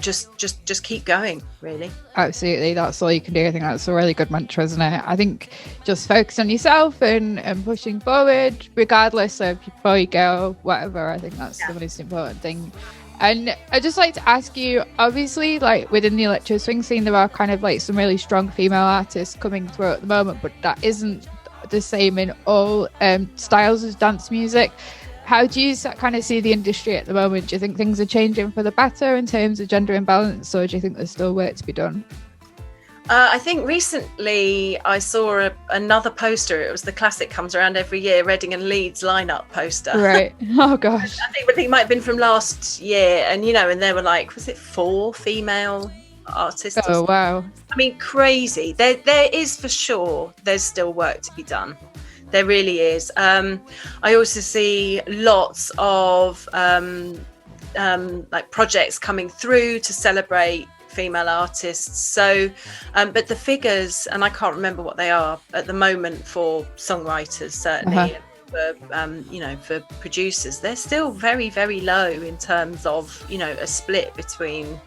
Just keep going, really. Absolutely, that's all you can do. I think that's a really good mantra, isn't it? I think just focus on yourself and pushing forward, regardless of your boy, girl, whatever. I think that's the most important thing. And I'd just like to ask you, obviously, like within the electro swing scene, there are kind of like some really strong female artists coming through at the moment, but that isn't the same in all styles of dance music. How do you kind of see the industry at the moment? Do you think things are changing for the better in terms of gender imbalance, or do you think there's still work to be done? I think recently I saw another poster. It was the classic, comes around every year, Reading and Leeds lineup poster. Right. Oh gosh. I think it might have been from last year, and and they were like, was it 4 female artists? Oh wow. I mean, crazy. There is for sure. There's still work to be done. There really is. I also see lots of like projects coming through to celebrate female artists. So, but the figures, and I can't remember what they are at the moment for songwriters, certainly, for for producers, they're still very, very low in terms of a split between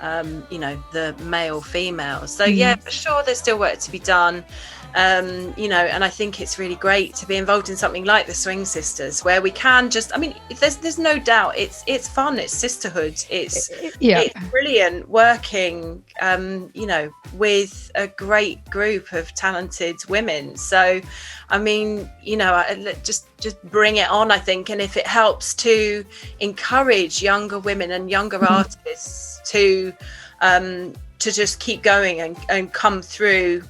the male female. So for sure, there's still work to be done. And I think it's really great to be involved in something like the Swing Sisters, where we can just, there's no doubt it's fun, it's sisterhood, it's brilliant working, with a great group of talented women. So, just bring it on, I think. And if it helps to encourage younger women and younger artists to just keep going and come through,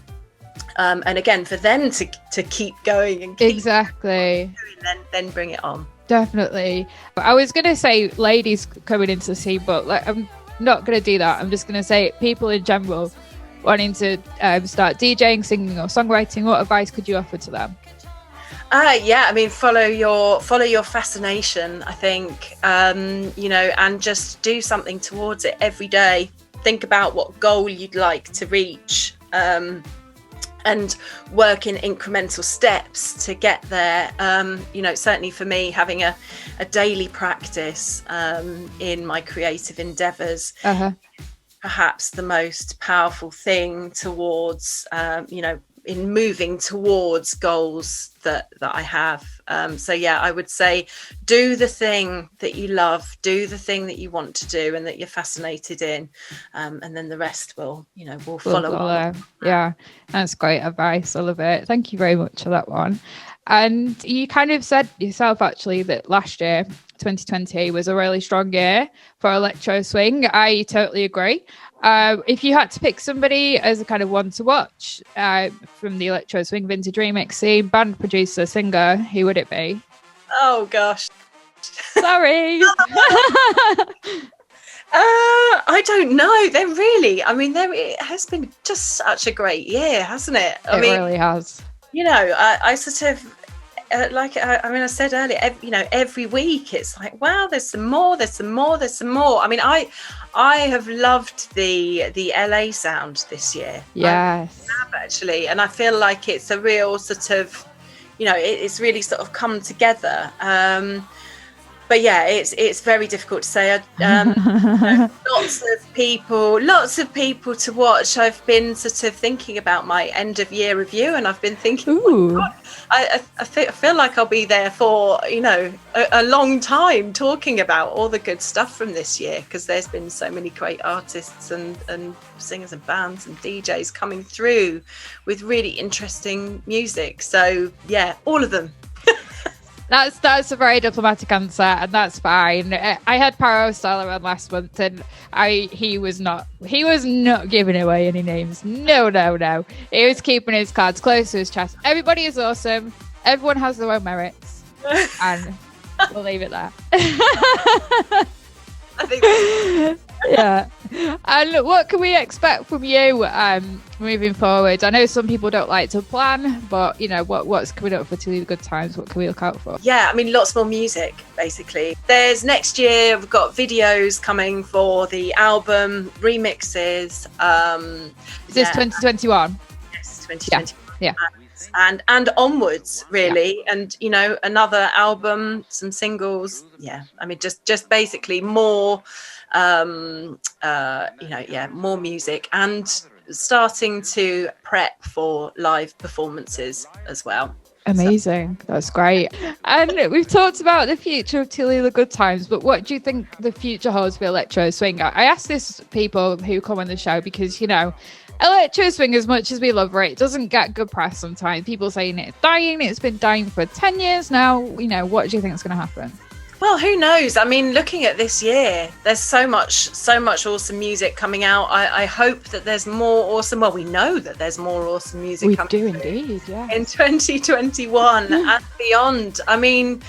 and again for them to keep going and keep exactly going, then bring it on. Definitely. But I was gonna say ladies coming into the scene, but I'm not gonna do that. I'm just gonna say people in general wanting to start DJing, singing, or songwriting. What advice could you offer to them? Follow your fascination, I think, and just do something towards it every day. Think about what goal you'd like to reach, and work in incremental steps to get there. Certainly for me, having a daily practice in my creative endeavours, perhaps the most powerful thing towards, in moving towards goals that I have. I would say do the thing that you love, do the thing that you want to do and that you're fascinated in, and then the rest will follow. Yeah, that's great advice. I love it. Thank you very much for that one. And you kind of said yourself actually that last year 2020 was a really strong year for electro swing. I totally agree. If you had to pick somebody as a kind of one to watch from the electro swing vintage remix scene, band, producer, singer, who would it be? Oh gosh, sorry. I don't know. It has been just such a great year, hasn't it? It really has. I sort of I said earlier, every week it's like, wow, there's some more. I have loved the LA sound this year. Yes. I have, actually, and I feel like it's a real sort of, it's really sort of come together. but yeah, it's very difficult to say. Lots of people to watch. I've been sort of thinking about my end of year review, and I've been thinking, oh my God, I feel like I'll be there for a long time talking about all the good stuff from this year, because there's been so many great artists and singers and bands and DJs coming through with really interesting music. So yeah, all of them. That's a very diplomatic answer, and that's fine. I had Paro Stella on last month, and he was not giving away any names. No. He was keeping his cards close to his chest. Everybody is awesome. Everyone has their own merits, and we'll leave it there. I think yeah. And what can we expect from you moving forward? I know some people don't like to plan, but what's coming up for Tallulah Goodtimes? What can we look out for? Yeah, I mean, lots more music, basically. There's next year, we've got videos coming for the album, remixes. Is this 2021? Yes, 2021. Yeah. And onwards, really. Yeah. And another album, some singles. Yeah, I mean, just basically more more music, and starting to prep for live performances as well. Amazing. That's great. And we've talked about the future of Tallulah Goodtimes, but what do you think the future holds for Electro Swing? I ask this people who come on the show because Electro Swing, as much as we love it, doesn't get good press sometimes. People saying it's dying. It's been dying for 10 years now. What do you think is going to happen? Well, who knows? I mean, looking at this year, there's so much awesome music coming out. I hope that there's more awesome. Well, we know that there's more awesome music coming. We do indeed, yeah. In 2021 and beyond. I mean,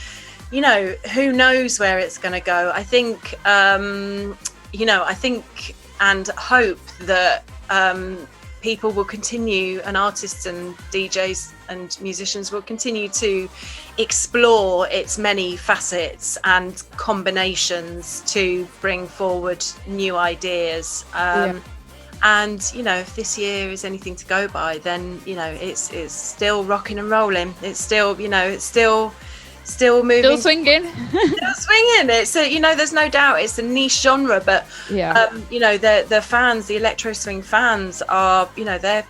who knows where it's going to go? I think, I think and hope that people will continue, and artists and DJs and musicians will continue to explore its many facets and combinations to bring forward new ideas. And if this year is anything to go by, then it's still rocking and rolling. It's still still moving, still swinging. It's there's no doubt it's a niche genre, but the fans, the electro swing fans are they're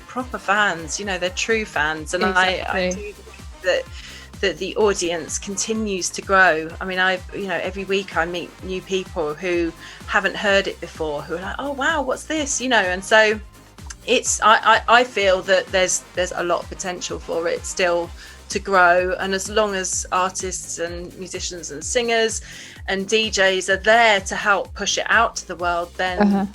proper fans. They're true fans, and exactly. I do think that the audience continues to grow. I mean, every week I meet new people who haven't heard it before, who are like, oh wow, what's this? And so it's I feel that there's a lot of potential for it still to grow, and as long as artists and musicians and singers and DJs are there to help push it out to the world, then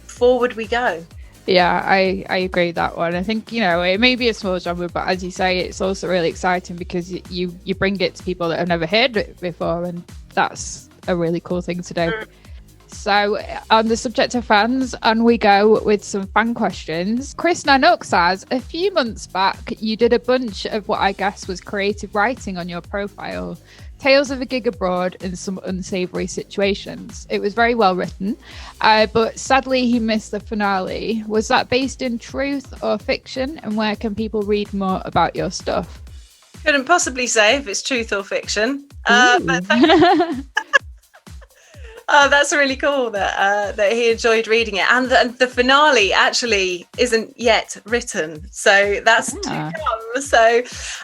forward we go. Yeah, I agree with that one. I think it may be a small genre, but as you say, it's also really exciting because you bring it to people that have never heard it before, and that's a really cool thing to do. So on the subject of fans, on we go with some fan questions. Chris Nanook says, a few months back, you did a bunch of what I guess was creative writing on your profile. Tales of a gig abroad and some unsavoury situations. It was very well written, but sadly he missed the finale. Was that based in truth or fiction? And where can people read more about your stuff? Couldn't possibly say if it's truth or fiction. But thank you. That's really cool that he enjoyed reading it, and the finale actually isn't yet written, so that's to come. So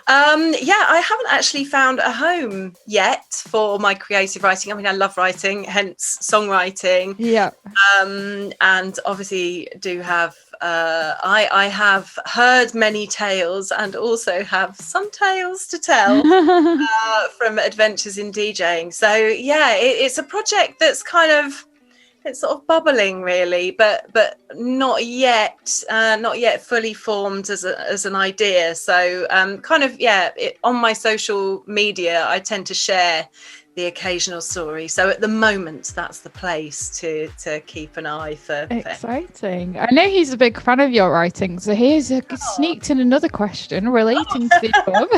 I haven't actually found a home yet for my creative writing. I mean, I love writing, hence songwriting. And obviously do have I have heard many tales and also have some tales to tell from adventures in DJing. So it's a project that's it's sort of bubbling really, but not yet fully formed as an idea. So on my social media I tend to share the occasional story. So at the moment, that's the place to keep an eye for. Exciting. I know he's a big fan of your writing, so here's sneaked in another question relating to the above.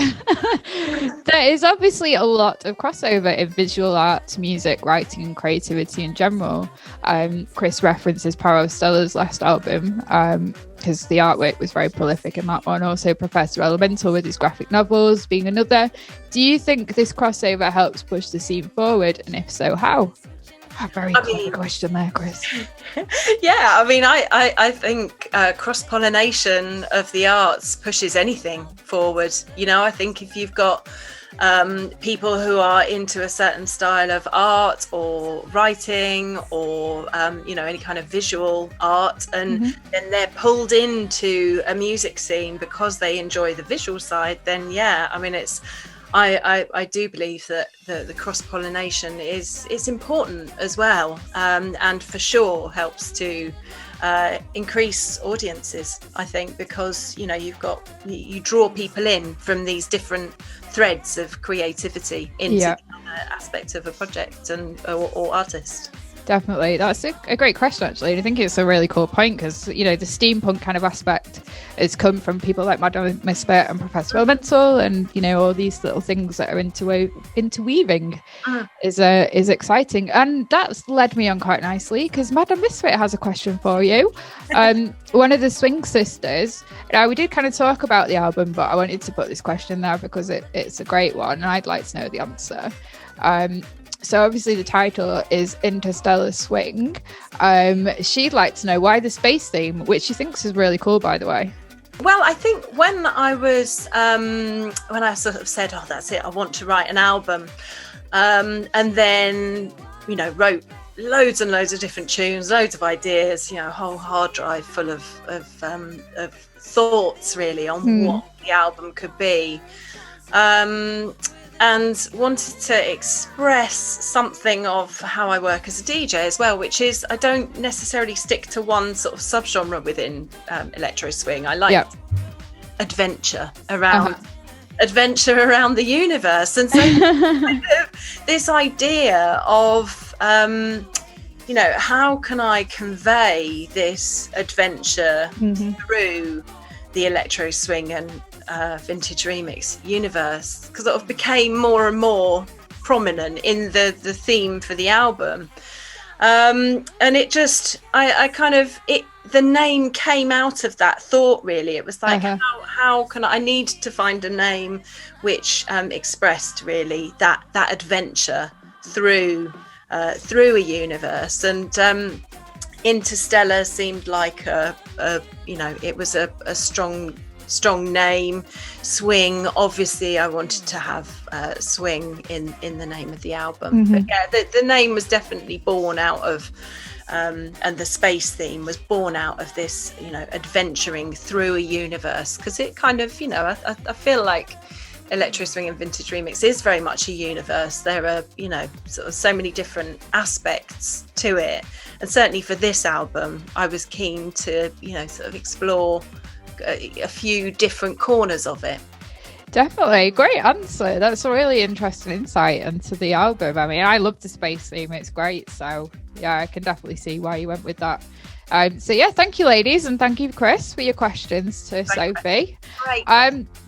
There is obviously a lot of crossover in visual art, music, writing, and creativity in general. Chris references Paro Stella's last album. because the artwork was very prolific in that one. Also Professor Elemental with his graphic novels being another. Do you think this crossover helps push the scene forward, and if so, how? Very clever question there, Chris. Yeah, I mean, I think cross-pollination of the arts pushes anything forward. You know, I think if you've got people who are into a certain style of art or writing or, you know, any kind of visual art, and then they're pulled into a music scene because they enjoy the visual side, then yeah, I mean, I do believe that the cross-pollination is important as well, and for sure helps to increase audiences, I think, because, you know, you draw people in from these different threads of creativity into the aspect of a project or artist. Definitely. That's a great question, actually. And I think it's a really cool point because, you know, the steampunk kind of aspect has come from people like Madame Misfit and Professor Elemental, and, you know, all these little things that are interweaving is exciting. And that's led me on quite nicely because Madame Misfit has a question for you. One of the Swing Sisters, now we did kind of talk about the album, but I wanted to put this question there because it's a great one and I'd like to know the answer. So obviously the title is Interstellar Swing. She'd like to know why the space theme, which she thinks is really cool, by the way. Well, I think when I was, when I sort of said, oh, that's it, I want to write an album, and then, you know, wrote loads and loads of different tunes, loads of ideas, you know, a whole hard drive full of thoughts really on what the album could be. And wanted to express something of how I work as a DJ as well, which is I don't necessarily stick to one sort of subgenre within electro swing. I like adventure around the universe, and so kind of this idea of you know, how can I convey this adventure through the electro swing and vintage remix universe, because it sort of became more and more prominent in the theme for the album, and it just I kind of the name came out of that thought really. It was like how can I need to find a name which expressed really that adventure through a universe, and Interstellar seemed like a you know, it was a strong name. Swing, obviously I wanted to have swing in the name of the album, but yeah, the name was definitely born out of and the space theme was born out of this, you know, adventuring through a universe, because it kind of, you know, I feel like electro swing and vintage remix is very much a universe. There are, you know, sort of so many different aspects to it, and certainly for this album I was keen to, you know, sort of explore a few different corners of it. Definitely. Great answer. That's a really interesting insight into the album. I mean, I love the space theme, it's great, so yeah, I can definitely see why you went with that. So yeah, thank you ladies, and thank you Chris for your questions to Sophie. Great.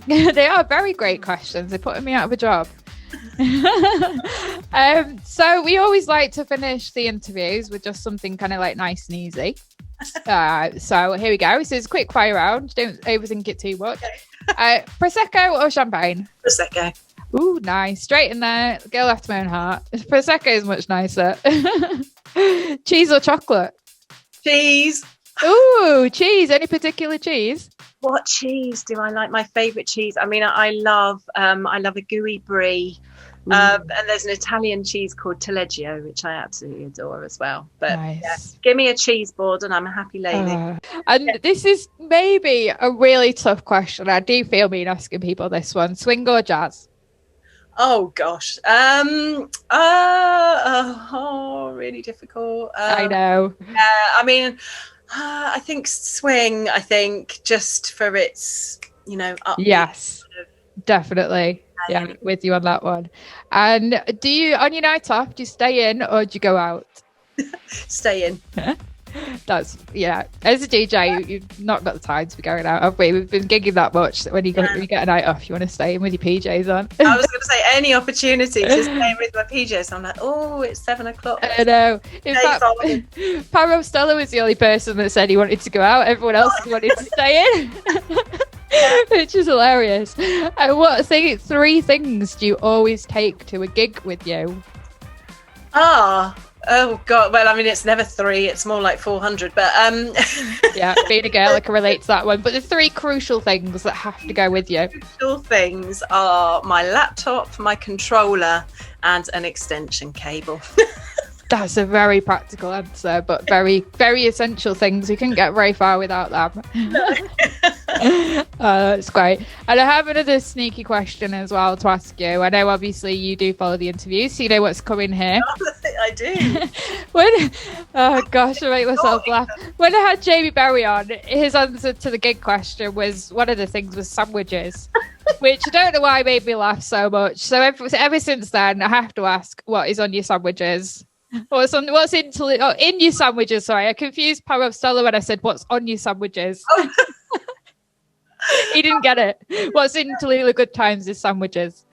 They are very great questions. They're putting me out of a job. So we always like to finish the interviews with just something kind of like nice and easy. So here we go. So it's a quick fire round. Don't overthink it too much. Prosecco or champagne? Prosecco. Ooh, nice. Straight in there. Girl after my own heart. Prosecco is much nicer. Cheese or chocolate? Cheese. Ooh, cheese. Any particular cheese? What cheese do I like? My favourite cheese. I mean, I love a gooey brie. And there's an Italian cheese called Taleggio, which I absolutely adore as well. But nice. Yeah, give me a cheese board and I'm a happy lady. And this is maybe a really tough question. I do feel mean asking people this one. Swing or jazz? Oh gosh. Really difficult. I know. I mean, I think swing. I think just for its, you know. Yes, definitely. Yeah, with you on that one. And do you, on your night off, do you stay in or do you go out? Stay in. That's, yeah. As a DJ, you've not got the time to be going out, have we? We've been gigging that much that when you get a night off, you want to stay in with your PJs on. I was going to say, any opportunity to stay with my PJs. I'm like, oh, it's 7 o'clock. I know. In fact, Paro Stella was the only person that said he wanted to go out. Everyone else wanted to stay in. Which is hilarious. And what 3 things do you always take to a gig with you? Oh God! Well, I mean, it's never 3; it's more like 400. But yeah, being a girl, I can relate to that one. But the 3 crucial things that have to go with you. Crucial things are my laptop, my controller, and an extension cable. That's a very practical answer, but very, very essential things. You couldn't get very far without them. No. That's great. And I have another sneaky question as well to ask you. I know obviously you do follow the interviews, so you know what's coming here. I do. Oh gosh, I make myself laugh. When I had Jamie Berry on, his answer to the gig question was, one of the things was sandwiches. Which I don't know why made me laugh so much. So ever since then, I have to ask, what is on your sandwiches? What's in your sandwiches? Sorry, I confused Paro Stella when I said what's on your sandwiches. Oh. He didn't get it. What's in Tallulah Goodtimes is sandwiches.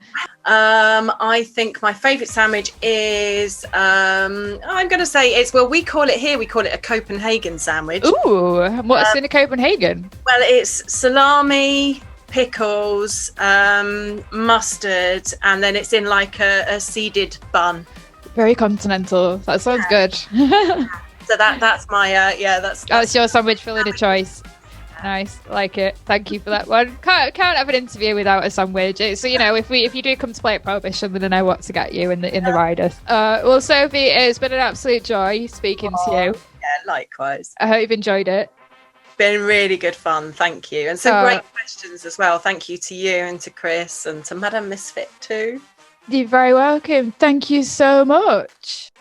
I think my favourite sandwich is I'm going to say we call it a Copenhagen sandwich. Ooh, what's in a Copenhagen? Well, it's salami, pickles, mustard, and then it's in like a seeded bun. Very continental. That sounds good. So that's my that's your sandwich filling a choice. Nice, like it. Thank you for that one. Can't have an interview without a sandwich. So if you do come to play at Prohibition, then I know what to get you in the riders. Well, Sophie, it's been an absolute joy speaking to you. Yeah, likewise. I hope you've enjoyed it. Been really good fun, thank you, and some great questions as well. Thank you to you and to Chris and to Madam Misfit too. You're very welcome. Thank you so much.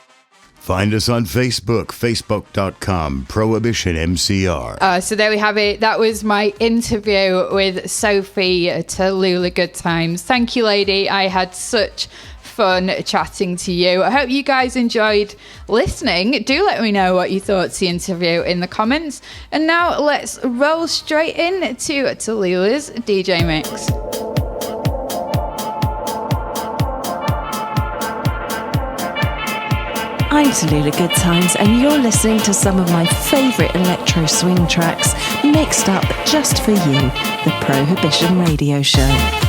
Find us on Facebook, facebook.com, Prohibition MCR. So there we have it. That was my interview with Sophie Tallulah Goodtimes. Thank you, lady. I had such fun chatting to you. I hope you guys enjoyed listening. Do let me know what you thought of the interview in the comments. And now let's roll straight in to Tallulah's DJ mix. I'm Tallulah Goodtimes, and you're listening to some of my favourite electro swing tracks mixed up just for you, the Prohibition Radio Show.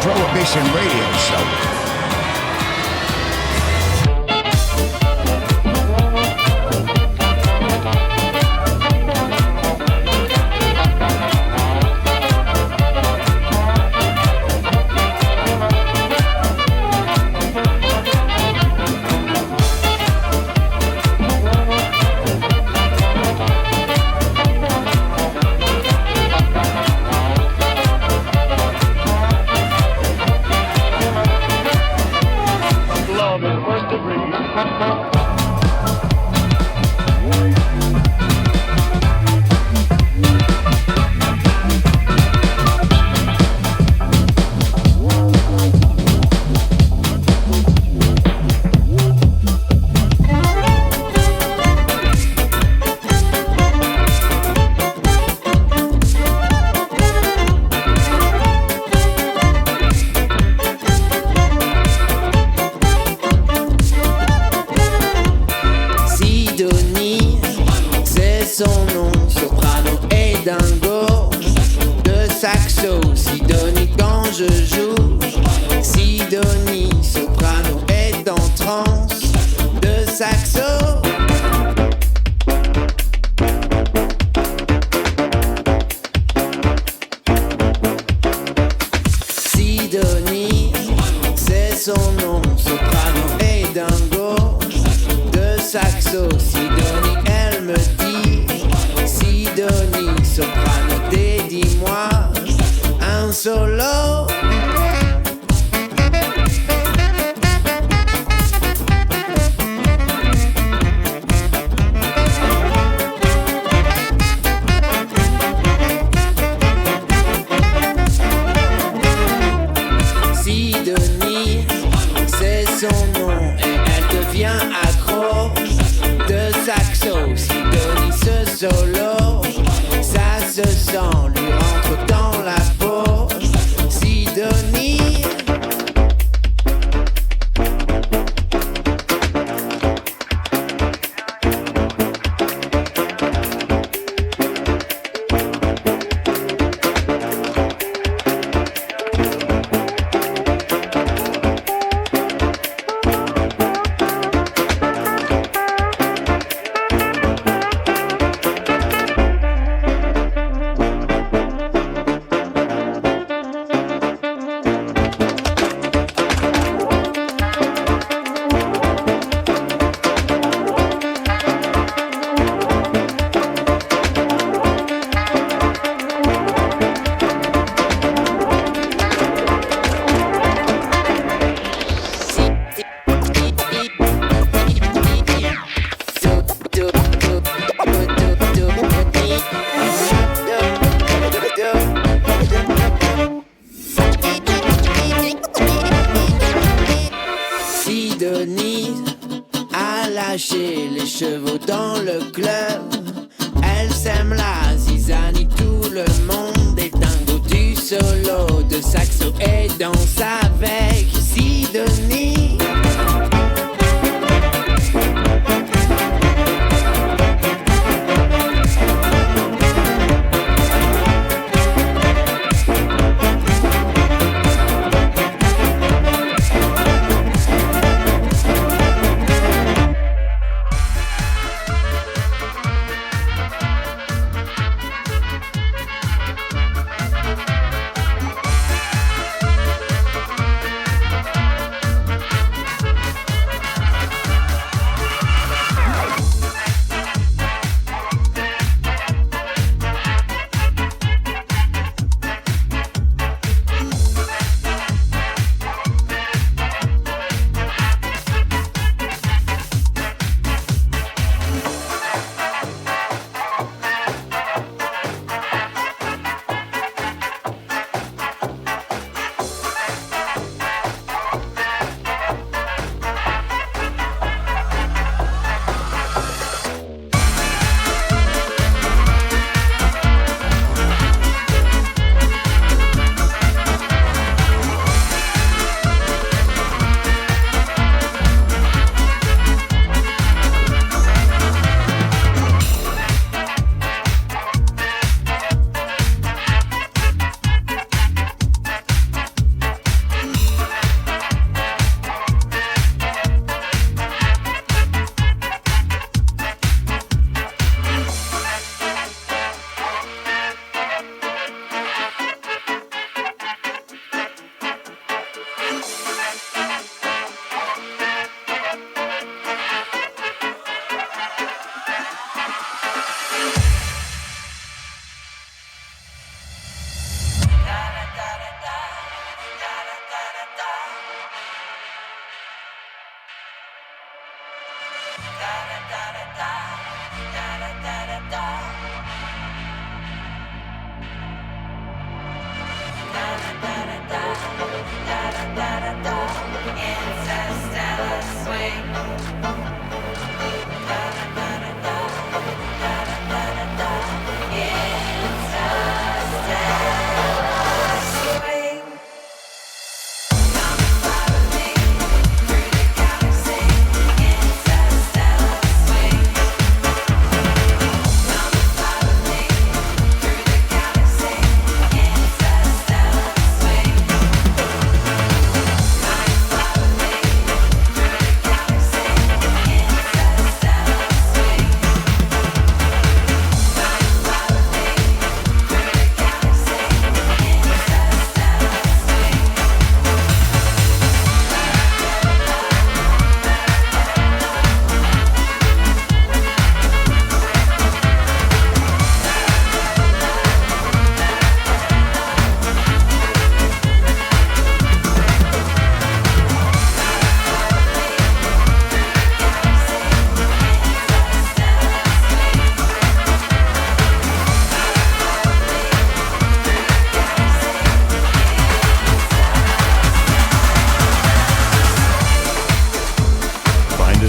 Prohibition Radio Show.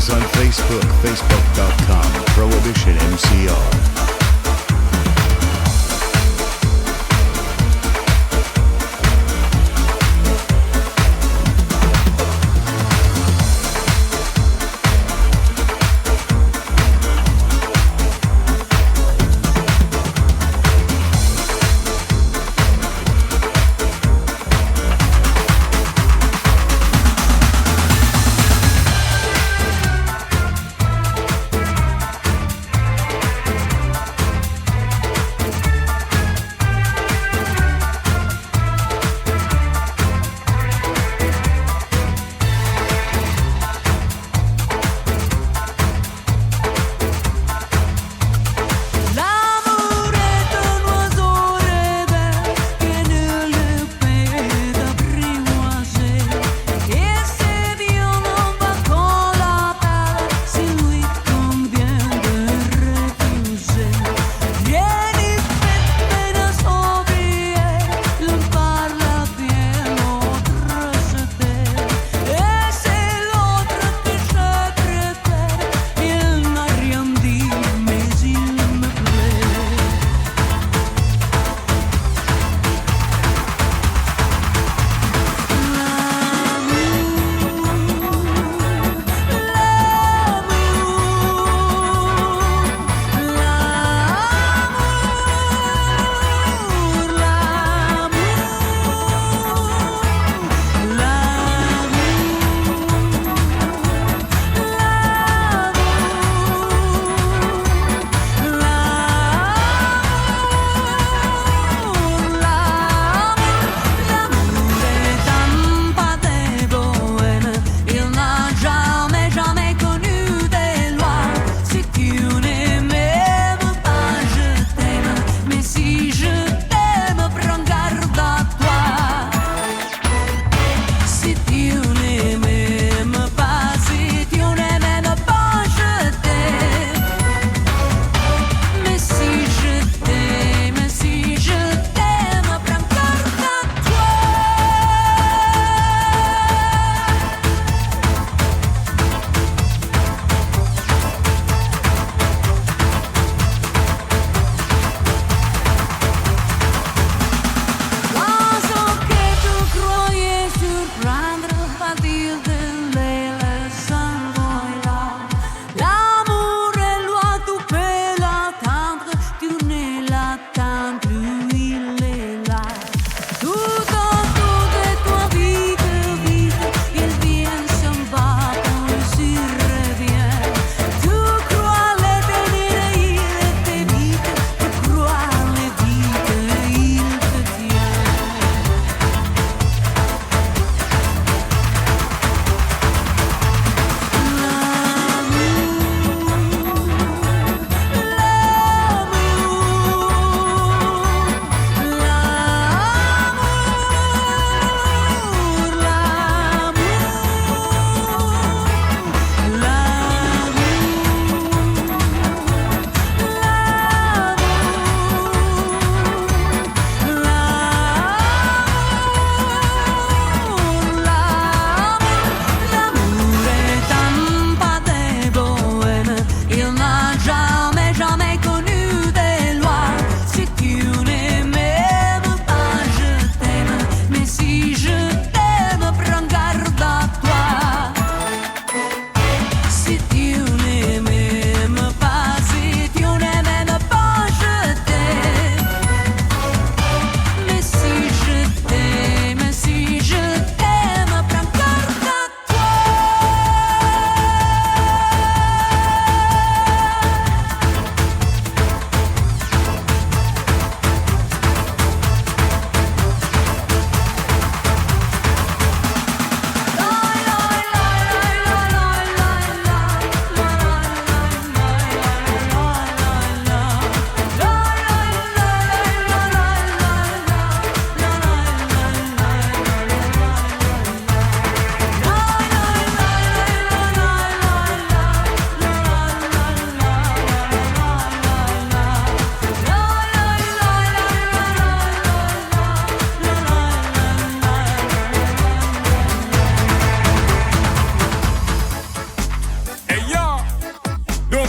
us on Facebook, facebook.com, Prohibition MCR.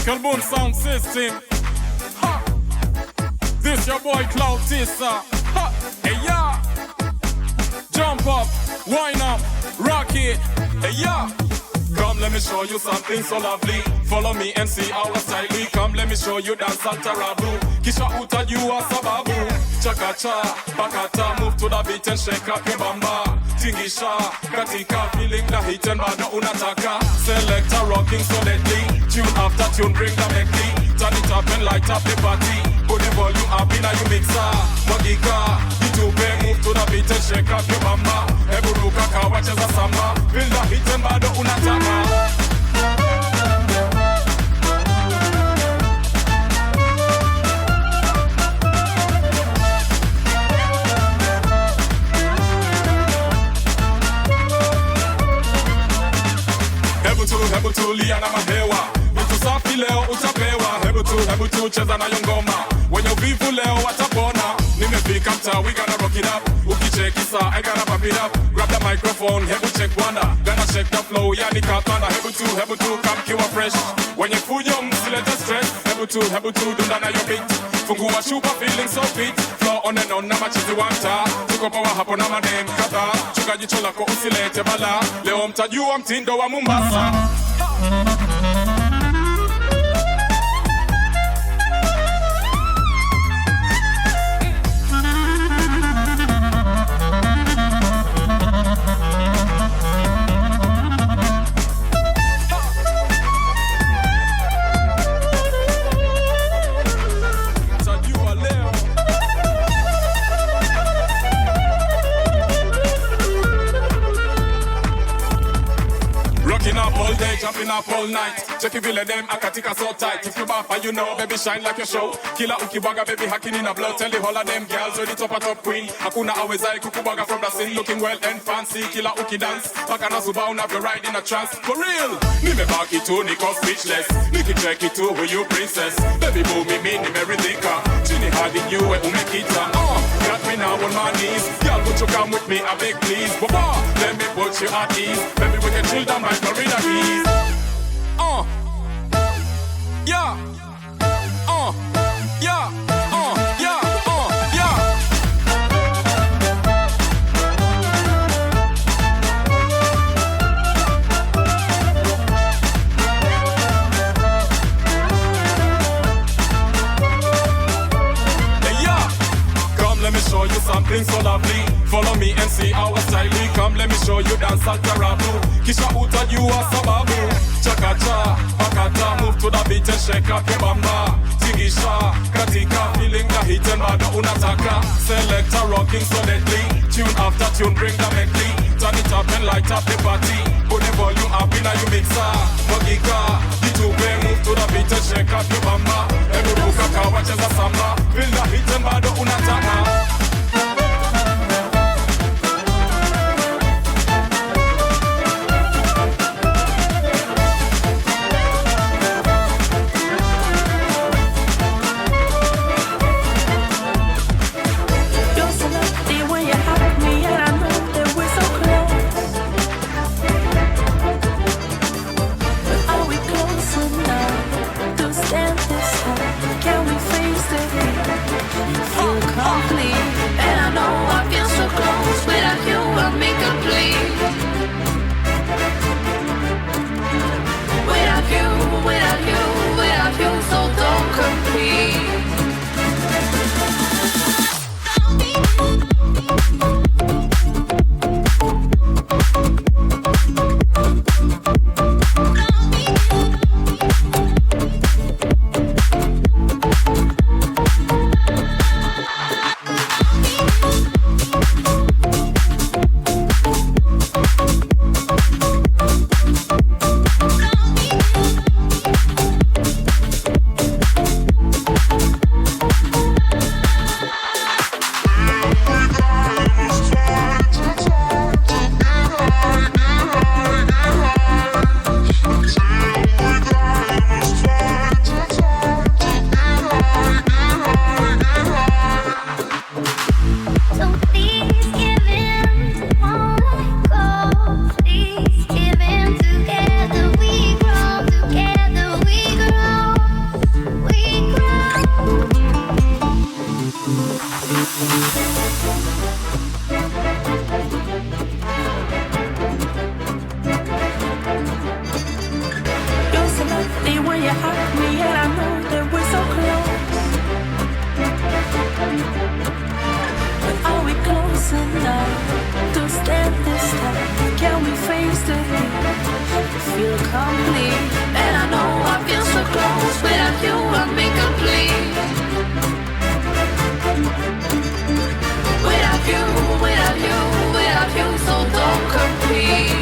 Lyrical Boom Sound System. Ha! This your boy Cloud Tissa. Ha! Hey ya! Jump up, wind up, rock it. Hey ya! Come, let me show you something so lovely. Follow me and see our style. Come, let me show you dance altarabu. Kisha uta you are sababu. Chakacha, bakata, move to the beat and shake up your bamba. Tingisha, katika, feeling the hit and bado unataka. Selector rocking solidly. Tune after tune, bring the medley. Turn it up and light up the party. Put the volume up in a you mixer. Magika, itupe, move to the beat and shake up your bamba. Eburuka kawacheza samba. Feel the hit and bado unataka. Hebu tu liana mahewa. Vitu safi leo utapewa. Hebu tu cheza na yongoma. Wenye uvivu leo watapona. Nimefika mtaa, we gonna rock it up. Ukicheki saa, I gotta pump it up. Grab the microphone, hebu check wonder. Gonna check the flow, yani katana. Hebu tu, come kiwa fresh. Wenye fujo msilete stress. Hebu tu, dunda na your beat. Fungua chupa, feeling so fit. Flow on and on na machizi wanta. Tuko power hapo na madem kadha. Chuka jicho lako usilete bala. Leo mtajua mtindo wa Mombasa. Jumping up all night. Check if you let them akatika so tight. If you buffer, you know, baby, shine like your show. Kila ukiwaga, baby, hacking in a blow. Tell the whole of them girls, you're the top queen. Hakuna awezai kukubaga from the scene. Looking well and fancy. Kila uki dance. Paka na suba unavyo ride in a trance. For real. Nime baki tu, niko speechless. Niki check it too, who you princess. Baby, boo, me, nimeridhika. Chini hadi nyue, umekita. Got me now on my knees. Girl, would you come with me, I beg please. Baba, let me put you at ease. Baby, we can chill down my marina keys. Yeah. Yeah. Let me show you something so lovely. Follow me and see our style. Come, let me show you dance altarabu. Kisha uta you are sababu. Chakacha, bakata, move to the beat and shake up your bamba. Tingisha, katika, feeling the hit and bado unataka. Selector rocking solidly. Tune after tune, bring the medley. Turn it up and light up the party. Put the volume up in a you mixer. Magika, itupe, move to the beat and shake up your bamba. Eburuka kawacheza samba. Feel the hit and bado unataka. Are we close enough? when you hug me, and I know that we're so close. But are we close enough to stand this time? Can we face the heat? Feel complete, and I know I feel so close. Without you, I'm incomplete. Without you, without you, without you, so don't compete.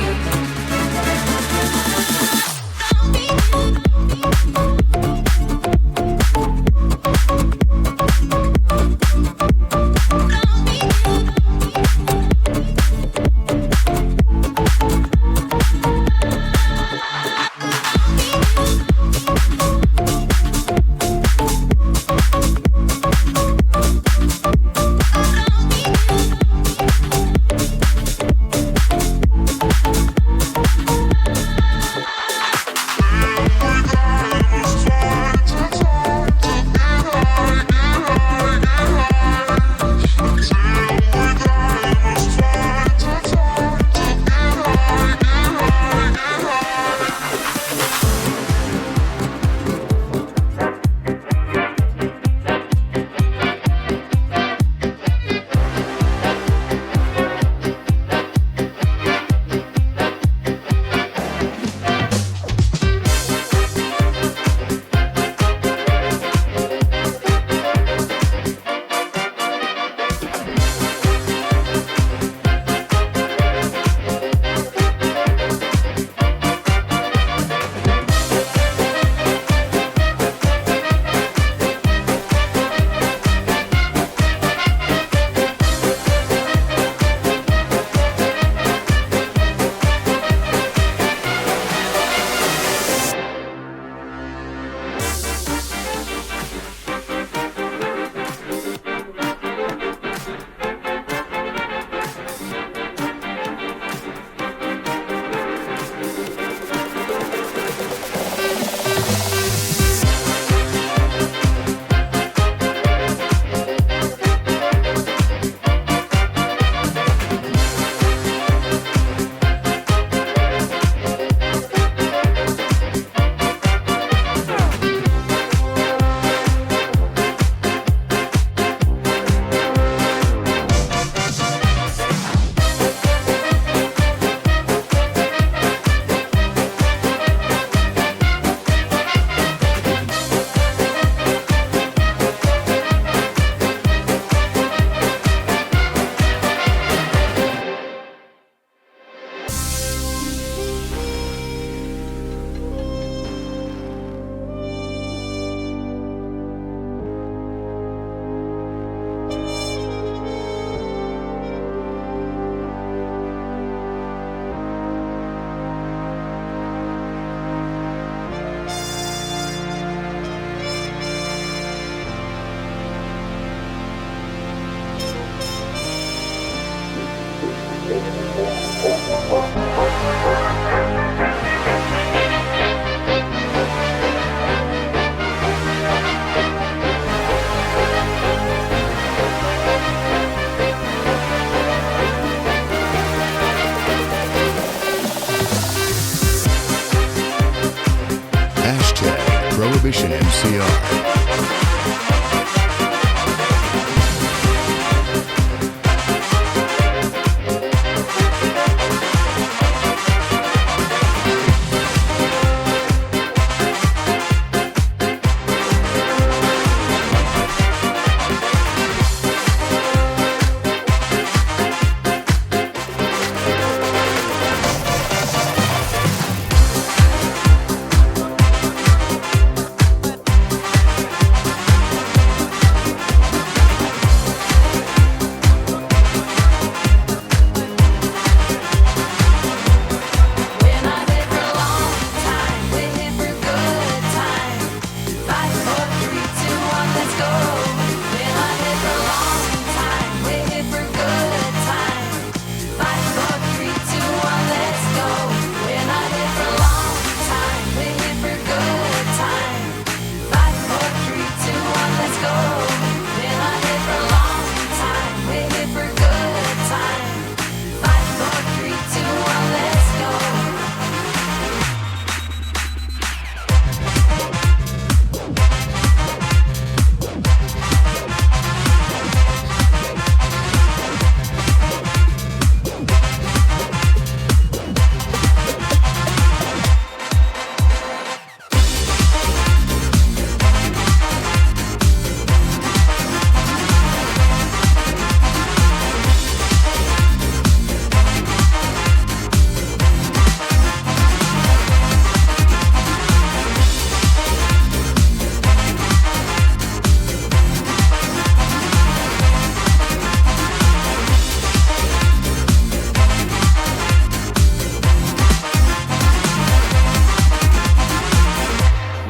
Prohibition MCR.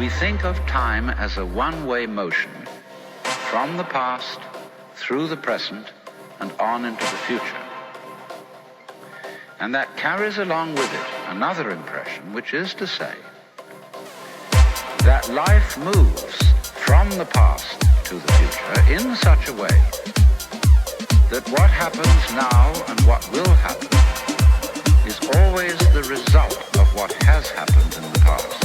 We think of time as a one-way motion from the past, through the present, and on into the future. And that carries along with it another impression, which is to say that life moves from the past to the future in such a way that what happens now and what will happen is always the result of what has happened in the past.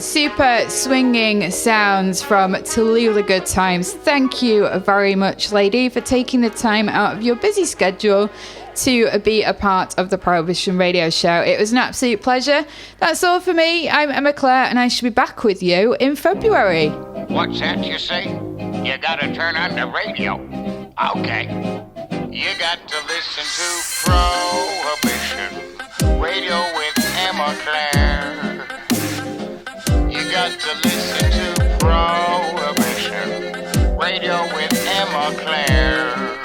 Super swinging sounds from Tallulah Goodtimes. Thank you very much, lady, for taking the time out of your busy schedule to be a part of the Prohibition Radio Show. It was an absolute pleasure. That's all for me. I'm Emma Clair, and I shall be back with you in February. What's that you say? You gotta turn on the radio. Okay. You got to listen to Prohibition Radio with Emma Clair. You got to listen to Prohibition Radio with Emma Clair.